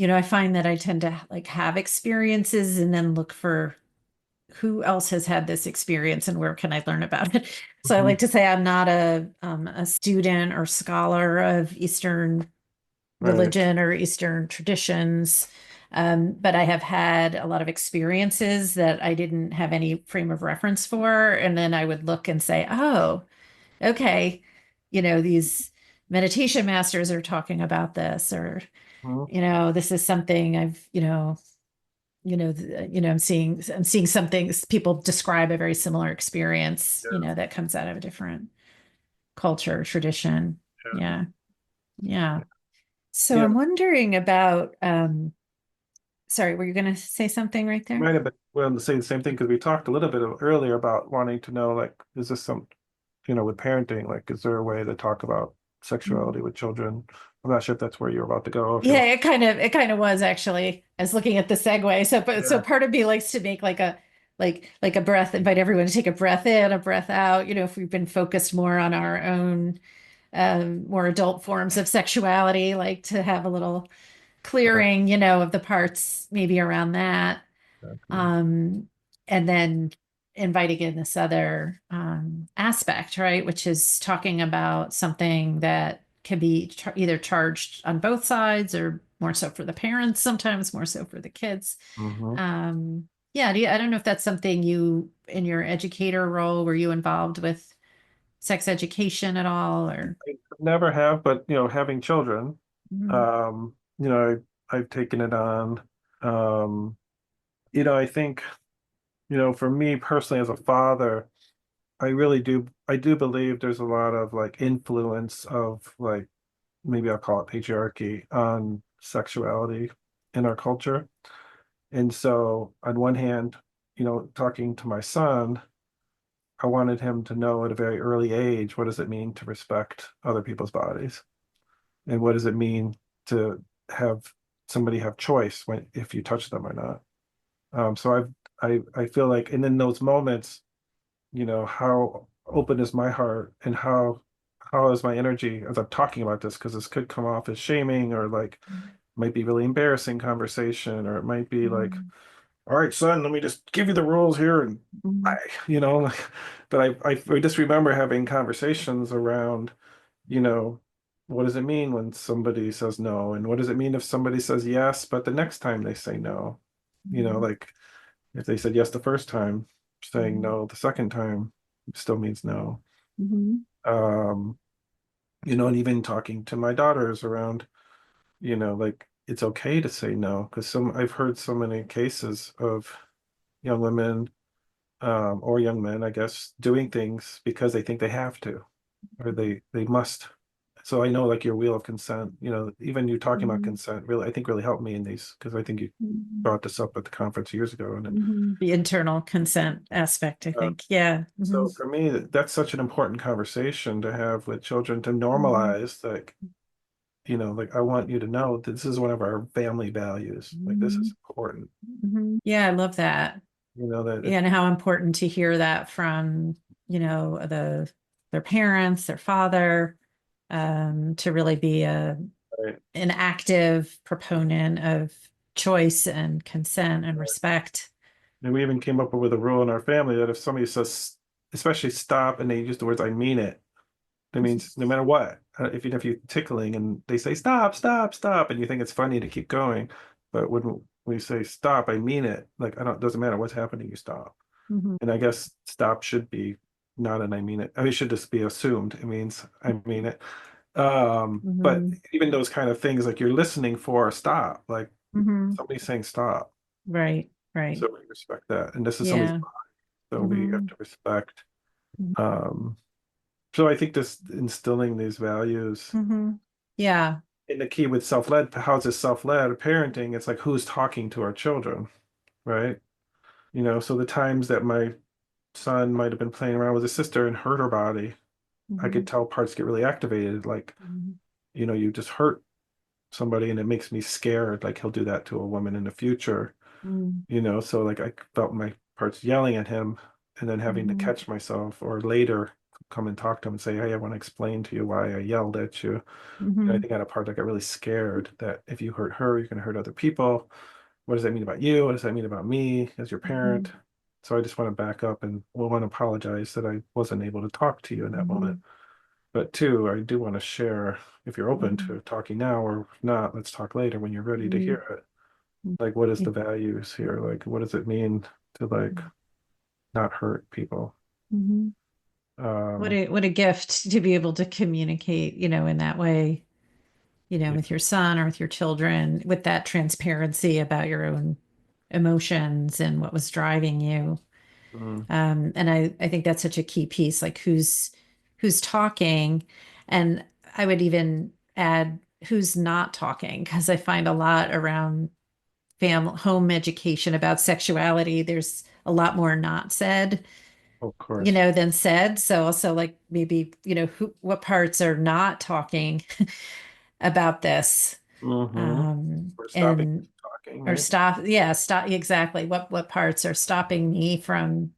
Speaker 1: I find that I tend to like have experiences and then look for who else has had this experience and where can I learn about it. So I
Speaker 2: Mhm.
Speaker 1: like to say I'm not a student or scholar of Eastern
Speaker 2: Right.
Speaker 1: religion or Eastern traditions. But I have had a lot of experiences that I didn't have any frame of reference for. And then I would look and say, oh, okay, these meditation masters are talking about this, or,
Speaker 2: Mhm.
Speaker 1: this is something I've, I'm seeing something people describe a very similar experience,
Speaker 2: Yeah.
Speaker 1: that comes out of a different culture, tradition.
Speaker 2: Yeah.
Speaker 1: Yeah. Yeah. So
Speaker 2: Yeah.
Speaker 1: I'm wondering about, sorry, were you going to say something right there?
Speaker 2: Might have been willing to say the same thing because we talked a little bit earlier about wanting to know, like, is this with parenting, like, is there a way to talk about
Speaker 1: Mhm.
Speaker 2: sexuality with children? I'm not sure if that's where you're about to go. If
Speaker 1: Yeah,
Speaker 2: you're,
Speaker 1: it kind of was actually. I was looking at the segue. So
Speaker 2: yeah,
Speaker 1: part of me likes to make like a breath, invite everyone to take a breath in, a breath out. If we've been focused more on our own more adult forms of sexuality, like to have a little
Speaker 2: Right.
Speaker 1: clearing, of the parts maybe around that.
Speaker 2: Exactly.
Speaker 1: Um, and then inviting in this other aspect, right? Which is talking about something that can be either charged on both sides or more so for the parents, sometimes more so for the kids.
Speaker 2: Hmm.
Speaker 1: Yeah, I don't know if that's something you, in your educator role, were you involved with sex education at all or?
Speaker 2: I never have, but having children,
Speaker 1: Mhm.
Speaker 2: um, I've taken it on. Um, I think, for me personally as a father, I do believe there's a lot of like influence of like maybe I'll call it patriarchy on sexuality in our culture. And so on one hand, talking to my son, I wanted him to know at a very early age, what does it mean to respect other people's bodies? And what does it mean to have somebody have choice when if you touch them or not? So I feel like, and in those moments, how open is my heart and how is my energy as I'm talking about this? Because this could come off as shaming or like might be really embarrassing conversation, or it might be like,
Speaker 1: Mhm.
Speaker 2: all right, son, let me just give you the rules here and I,
Speaker 1: Mhm.
Speaker 2: like, but I just remember having conversations around, you know, what does it mean when somebody says no? And what does it mean if somebody says yes, but the next time they say no?
Speaker 1: Mhm.
Speaker 2: Like if they said yes the first time, saying
Speaker 1: Mhm.
Speaker 2: no the second time still means no.
Speaker 1: Mhm.
Speaker 2: Um, and even talking to my daughters around, like it's okay to say no, because I've heard so many cases of young women, or young men, I guess, doing things because they think they have to or they must. So I know like your wheel of consent, even you talking about
Speaker 1: Mhm.
Speaker 2: consent really, I think really helped me in these because I think you
Speaker 1: Mhm.
Speaker 2: brought this up at the conference years ago. And
Speaker 1: Mhm. The internal consent aspect, I
Speaker 2: uh,
Speaker 1: think. Yeah.
Speaker 2: so
Speaker 1: Mhm.
Speaker 2: for me, that's such an important conversation to have with children to
Speaker 1: Mhm.
Speaker 2: normalize like, like I want you to know that this is one of our family values. Like this is
Speaker 1: Mhm.
Speaker 2: important.
Speaker 1: Mhm. Yeah, I love that.
Speaker 2: That
Speaker 1: Yeah, and how important to hear that from, their parents, their father, to really be
Speaker 2: right,
Speaker 1: an active proponent of choice and consent and
Speaker 2: right.
Speaker 1: respect.
Speaker 2: And we even came up with a rule in our family that if somebody says, especially stop, and they use the words "I mean it," that means no matter what, if you're tickling and they say stop, stop, stop, and you think it's funny to keep going, but when we say stop, I mean it. Like I don't, doesn't matter what's happening, you stop.
Speaker 1: Mhm.
Speaker 2: And I guess stop should be not an I mean it. I mean, it should just be assumed. It means I mean it. But
Speaker 1: Mhm.
Speaker 2: even those kind of things, like you're listening for a stop, like
Speaker 1: Mhm.
Speaker 2: somebody's saying stop.
Speaker 1: Right, right.
Speaker 2: So we respect that. And this is somebody's
Speaker 1: Yeah.
Speaker 2: body, so we have
Speaker 1: Mhm.
Speaker 2: to respect. Um, so I think this instilling these values,
Speaker 1: Mhm. Yeah.
Speaker 2: and the key with self-led, how's it self-led parenting? It's like who's talking to our children, right? So the times that my son might have been playing around with his sister and hurt her body, I could
Speaker 1: Mhm.
Speaker 2: tell parts get really activated. Like,
Speaker 1: Mhm.
Speaker 2: you just hurt somebody and it makes me scared. Like he'll do that to a woman in the future,
Speaker 1: Mhm.
Speaker 2: so like I felt my parts yelling at him and then having to
Speaker 1: Mhm.
Speaker 2: catch myself or later come and talk to him and say, hey, I want to explain to you why I yelled at you. And I
Speaker 1: Mhm.
Speaker 2: think I had a part that got really scared that if you hurt her, you're going to hurt other people. What does that mean about you? What does that mean about me as your parent?
Speaker 1: Mhm.
Speaker 2: So I just want to back up and want to apologize that I wasn't able to talk to you in that moment.
Speaker 1: Mhm.
Speaker 2: But two, I do want to share, if you're open
Speaker 1: Mhm.
Speaker 2: to talking now or not, let's talk later when you're ready to
Speaker 1: Mhm.
Speaker 2: hear it. Like, what is
Speaker 1: Yeah.
Speaker 2: the values here? Like, what does it mean to like not hurt people?
Speaker 1: Mhm.
Speaker 2: Um,
Speaker 1: What a gift to be able to communicate, in that way,
Speaker 2: yeah.
Speaker 1: with your son or with your children, with that transparency about your own emotions and what was driving you.
Speaker 2: Mm,
Speaker 1: And I think that's such a key piece, like who's talking. And I would even add who's not talking, because I find a lot around family home education about sexuality, there's a lot more not said,
Speaker 2: of course.
Speaker 1: than said. So also like maybe, what parts are not talking about this.
Speaker 2: Mm-hmm. We're stopping
Speaker 1: And
Speaker 2: talking,
Speaker 1: or
Speaker 2: right?
Speaker 1: stop, yeah, stop exactly. What parts are stopping me from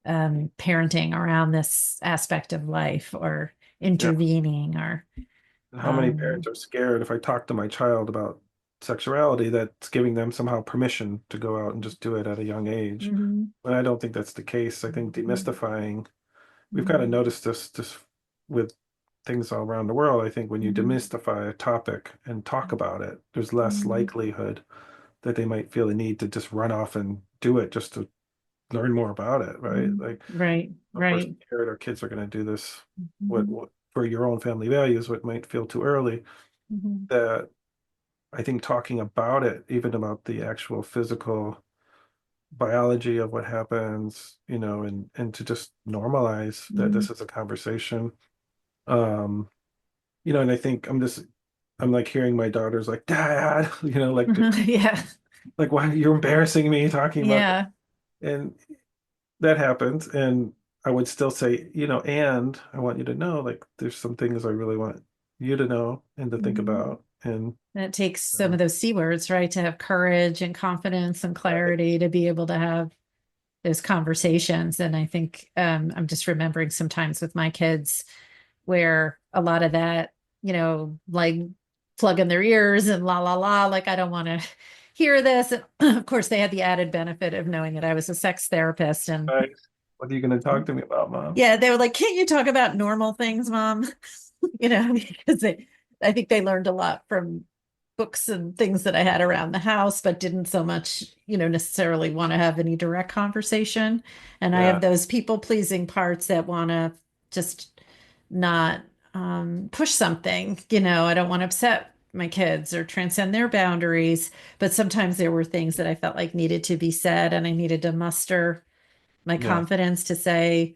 Speaker 1: parenting around this aspect of life or
Speaker 2: Yeah.
Speaker 1: intervening or
Speaker 2: How many parents
Speaker 1: um
Speaker 2: are scared if I talk to my child about sexuality, that's giving them somehow permission to go out and just do it at a young age.
Speaker 1: Mhm.
Speaker 2: And I don't think that's the case. I think demystifying, we've kind of
Speaker 1: Mhm.
Speaker 2: noticed this just with things all around the world. I think when you
Speaker 1: Mhm.
Speaker 2: demystify a topic and talk about it, there's less
Speaker 1: Mhm.
Speaker 2: likelihood that they might feel the need to just run off and do it just to learn more about it, right?
Speaker 1: Mhm.
Speaker 2: Like,
Speaker 1: Right,
Speaker 2: of course,
Speaker 1: right.
Speaker 2: we care our kids are going to do this.
Speaker 1: Mhm.
Speaker 2: What for your own family values, what might feel too early.
Speaker 1: Mhm.
Speaker 2: That I think talking about it, even about the actual physical biology of what happens, and to just normalize that
Speaker 1: Mhm.
Speaker 2: this is a conversation. Um, and I think I'm like hearing my daughters like, Dad,
Speaker 1: Yeah,
Speaker 2: like why you're embarrassing me talking about that.
Speaker 1: yeah.
Speaker 2: And that happens. And I would still say, and I want you to know, like, there's some things I really want you to know and to think
Speaker 1: Mhm.
Speaker 2: about. And
Speaker 1: And it takes some
Speaker 2: uh,
Speaker 1: of those C words, right? To have courage and confidence and
Speaker 2: right,
Speaker 1: clarity to be able to have those conversations. And I think I'm just remembering sometimes with my kids where a lot of that, like plug in their ears and la la la, like I don't want to hear this. And of course, they had the added benefit of knowing that I was a sex therapist. And
Speaker 2: right. What are you going to talk to me about, Mom?
Speaker 1: yeah, they were like, "Can't you talk about normal things, Mom?" Because I think they learned a lot from books and things that I had around the house, but didn't so much, necessarily want to have any direct conversation. And I have
Speaker 2: Yeah,
Speaker 1: those people pleasing parts that want to just not push something. I don't want to upset my kids or transcend their boundaries. But sometimes there were things that I felt like needed to be said, and I needed to muster my
Speaker 2: yeah,
Speaker 1: confidence to say,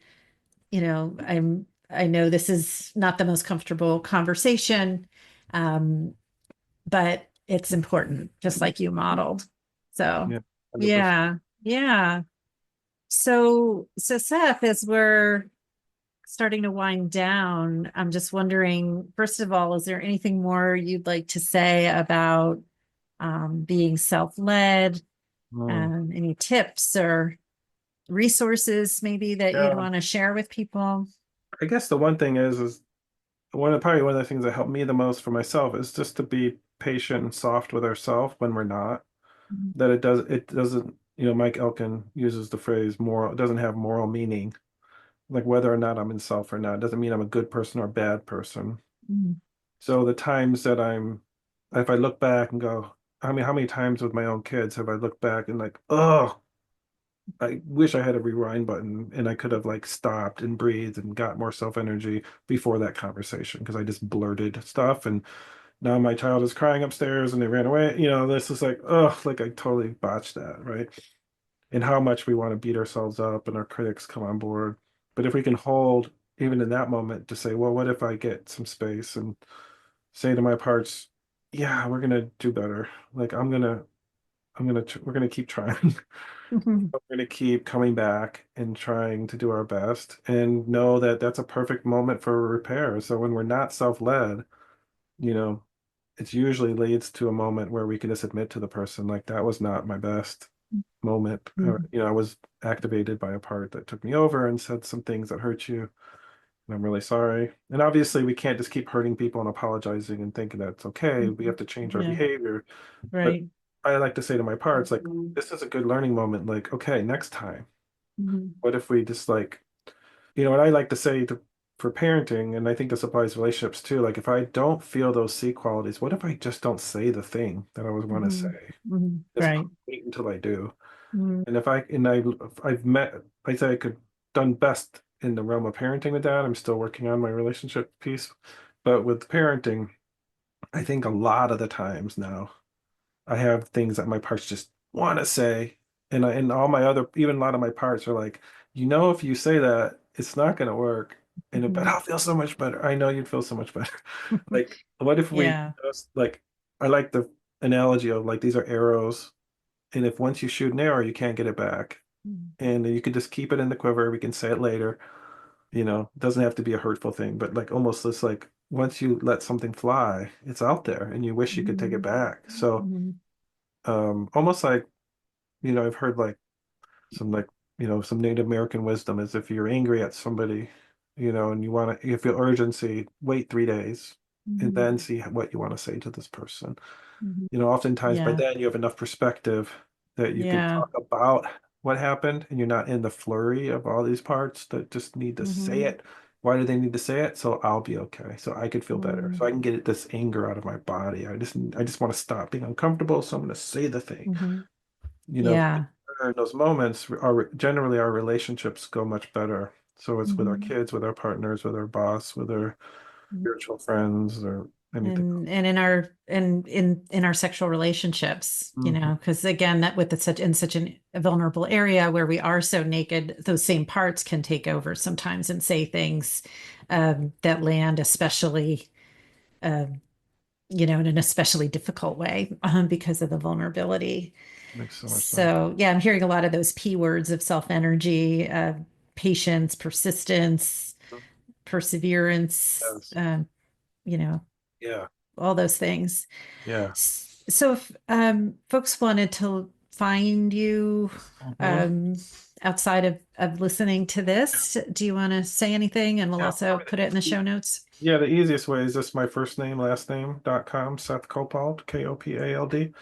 Speaker 1: I know this is not the most comfortable conversation, um, but it's important, just like you modeled. So,
Speaker 2: yeah, 100%.
Speaker 1: yeah, yeah. So Seth, as we're starting to wind down, I'm just wondering, first of all, is there anything more you'd like to say about being self-led?
Speaker 2: Mm.
Speaker 1: Any tips or resources maybe that you'd
Speaker 2: Yeah,
Speaker 1: want to share with people?
Speaker 2: I guess the one thing is probably one of the things that helped me the most for myself is just to be patient and soft with ourselves when we're not.
Speaker 1: Mhm.
Speaker 2: That it doesn't, Mike Elkin uses the phrase moral, it doesn't have moral meaning. Like whether or not I'm in self or not, doesn't mean I'm a good person or a bad person.
Speaker 1: Mhm.
Speaker 2: So the times that if I look back and go, how many times with my own kids have I looked back and like, oh, I wish I had a rewind button and I could have like stopped and breathed and got more self energy before that conversation because I just blurted stuff and now my child is crying upstairs and they ran away. This is like, oh, like I totally botched that, right? And how much we want to beat ourselves up and our critics come on board. But if we can hold even in that moment to say, well, what if I get some space and say to my parts, yeah, we're gonna do better. Like we're gonna keep trying.
Speaker 1: Mhm.
Speaker 2: We're gonna keep coming back and trying to do our best and know that that's a perfect moment for repair. So when we're not self-led, you know, it usually leads to a moment where we can just admit to the person, like that was not my best moment. Or,
Speaker 1: Mhm.
Speaker 2: I was activated by a part that took me over and said some things that hurt you. And I'm really sorry. And obviously, we can't just keep hurting people and apologizing and thinking that's okay. We have
Speaker 1: Mhm.
Speaker 2: to change our
Speaker 1: Yeah,
Speaker 2: behavior. But
Speaker 1: right.
Speaker 2: I like to say to my parts, like, this is a good learning moment. Like, okay, next time,
Speaker 1: Mhm.
Speaker 2: what if we just like, what I like to say for parenting, and I think this applies to relationships too. Like, if I don't feel those C qualities, what if I just don't say the thing that I was want to
Speaker 1: Mhm.
Speaker 2: say?
Speaker 1: Mhm.
Speaker 2: Just
Speaker 1: Right.
Speaker 2: wait until I do.
Speaker 1: Mhm.
Speaker 2: And I've met, I say I could done best in the realm of parenting with that. I'm still working on my relationship piece, but with parenting, I think a lot of the times now I have things that my parts just want to say, and all my other, even a lot of my parts are like, if you say that, it's not going to work, but
Speaker 1: Mhm.
Speaker 2: I'll feel so much better. I know you'd feel so much better. Like, what if we
Speaker 1: Yeah.
Speaker 2: just like, I like the analogy of like these are arrows, and if once you shoot an arrow, you can't get it back
Speaker 1: Mhm.
Speaker 2: and you can just keep it in the quiver. We can say it later. It doesn't have to be a hurtful thing, but like almost this like once you let something fly, it's out there and you wish you could take it
Speaker 1: Mhm.
Speaker 2: back. So
Speaker 1: Mhm.
Speaker 2: almost like, I've heard like some some Native American wisdom is if you're angry at somebody, and you feel urgency, wait 3 days and
Speaker 1: Mhm.
Speaker 2: then see what you want to say to this person.
Speaker 1: Mhm.
Speaker 2: Oftentimes by
Speaker 1: Yeah.
Speaker 2: then you have enough perspective that you can
Speaker 1: Yeah.
Speaker 2: talk about what happened and you're not in the flurry of all these parts that just need to say
Speaker 1: Hmm.
Speaker 2: it. Why do they need to say it? So I'll be okay. So I could feel better. So I can get this anger out of my body. I just want to stop being uncomfortable. So I'm going to say the thing.
Speaker 1: Hmm.
Speaker 2: In
Speaker 1: Yeah.
Speaker 2: those moments, generally our relationships go much better. So it's with our
Speaker 1: Hmm.
Speaker 2: kids, with our partners, with our boss, with our spiritual friends, or anything.
Speaker 1: And in our sexual relationships,
Speaker 2: Mhm.
Speaker 1: because again, that with such a vulnerable area where we are so naked, those same parts can take over sometimes and say things that land especially um, in an especially difficult way because of the vulnerability.
Speaker 2: Makes so much sense.
Speaker 1: So yeah, I'm hearing a lot of those P words of self-energy, patience, persistence, perseverance,
Speaker 2: Yes.
Speaker 1: you know,
Speaker 2: Yeah.
Speaker 1: all those things.
Speaker 2: Yeah.
Speaker 1: So if folks wanted to find you
Speaker 2: Mhm.
Speaker 1: um, outside of listening to this, do you want to say anything? And we'll
Speaker 2: Yeah.
Speaker 1: also put it in the show notes.
Speaker 2: Yeah, the easiest way is just my first name, last name.com, Seth Kopald, Kopald.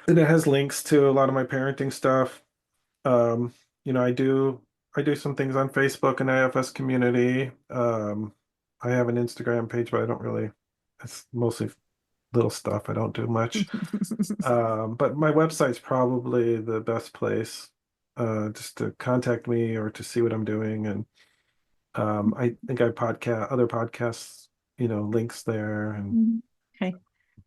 Speaker 2: And it has links to a lot of my parenting stuff. Um, I do some things on Facebook and IFS community. I have an Instagram page, but I don't really, it's mostly little stuff. I don't do much. But my website's probably the best place just to contact me or to see what I'm doing. And I think I other podcasts, links there.
Speaker 1: Okay,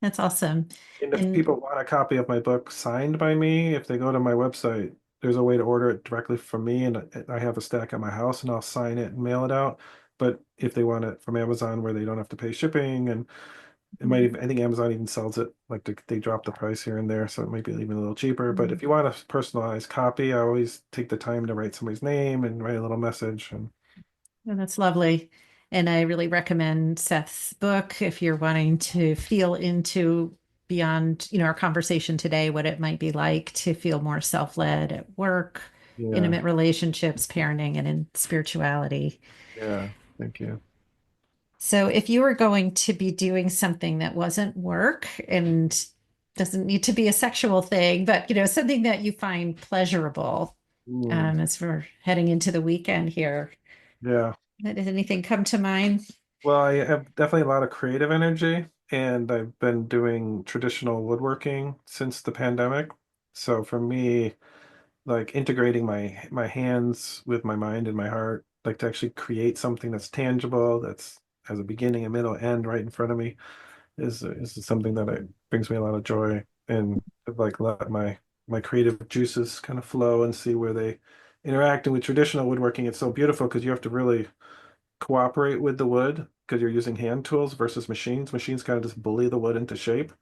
Speaker 1: that's awesome.
Speaker 2: And if
Speaker 1: And
Speaker 2: people want a copy of my book signed by me, if they go to my website, there's a way to order it directly from me, and I have a stack at my house, and I'll sign it and mail it out. But if they want it from Amazon, where they don't have to pay shipping, and I think Amazon even sells it, like they drop the price here and there, so it might be even a little cheaper. But if you want a personalized copy, I always take the time to write somebody's name and write a little message. And
Speaker 1: well, that's lovely. And I really recommend Seth's book if you're wanting to feel into beyond, our conversation today, what it might be like to feel more self-led at work,
Speaker 2: yeah,
Speaker 1: intimate relationships, parenting, and in spirituality.
Speaker 2: yeah, thank you.
Speaker 1: So if you were going to be doing something that wasn't work and doesn't need to be a sexual thing, but something that you find pleasurable,
Speaker 2: Mm,
Speaker 1: as we're heading into the weekend here,
Speaker 2: yeah.
Speaker 1: did anything come to mind?
Speaker 2: Well, I have definitely a lot of creative energy, and I've been doing traditional woodworking since the pandemic. So for me, like integrating my hands with my mind and my heart, like to actually create something that's tangible, that's has a beginning, a middle, end right in front of me, is something that brings me a lot of joy, and like let my creative juices kind of flow and see where they interact. And with traditional woodworking, it's so beautiful because you have to really cooperate with the wood because you're using hand tools versus machines. Machines kind of just bully the wood into shape,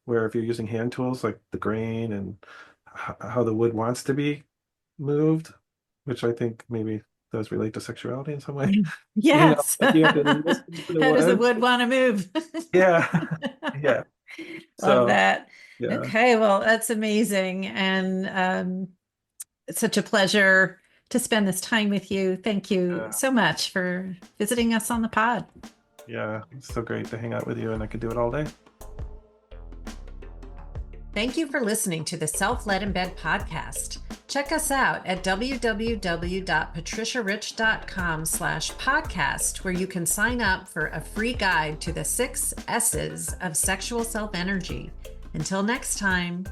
Speaker 2: where if you're using hand tools, like the grain and how the wood wants to be moved, which I think maybe does relate to sexuality in some way.
Speaker 1: Yes.
Speaker 2: Like you have to listen to the
Speaker 1: How does the
Speaker 2: wood.
Speaker 1: wood want to move?
Speaker 2: Yeah, yeah.
Speaker 1: Love
Speaker 2: So
Speaker 1: that.
Speaker 2: yeah,
Speaker 1: Okay, well, that's amazing. And it's such a pleasure to spend this time with you. Thank you
Speaker 2: yeah,
Speaker 1: so much for visiting us on the pod.
Speaker 2: yeah. It's so great to hang out with you, and I could do it all day.
Speaker 1: Thank you for listening to the Self-Led in Bed podcast. Check us out at www.patriciarich.com/podcast, where you can sign up for a free guide to the 6 S's of sexual self-energy. Until next time.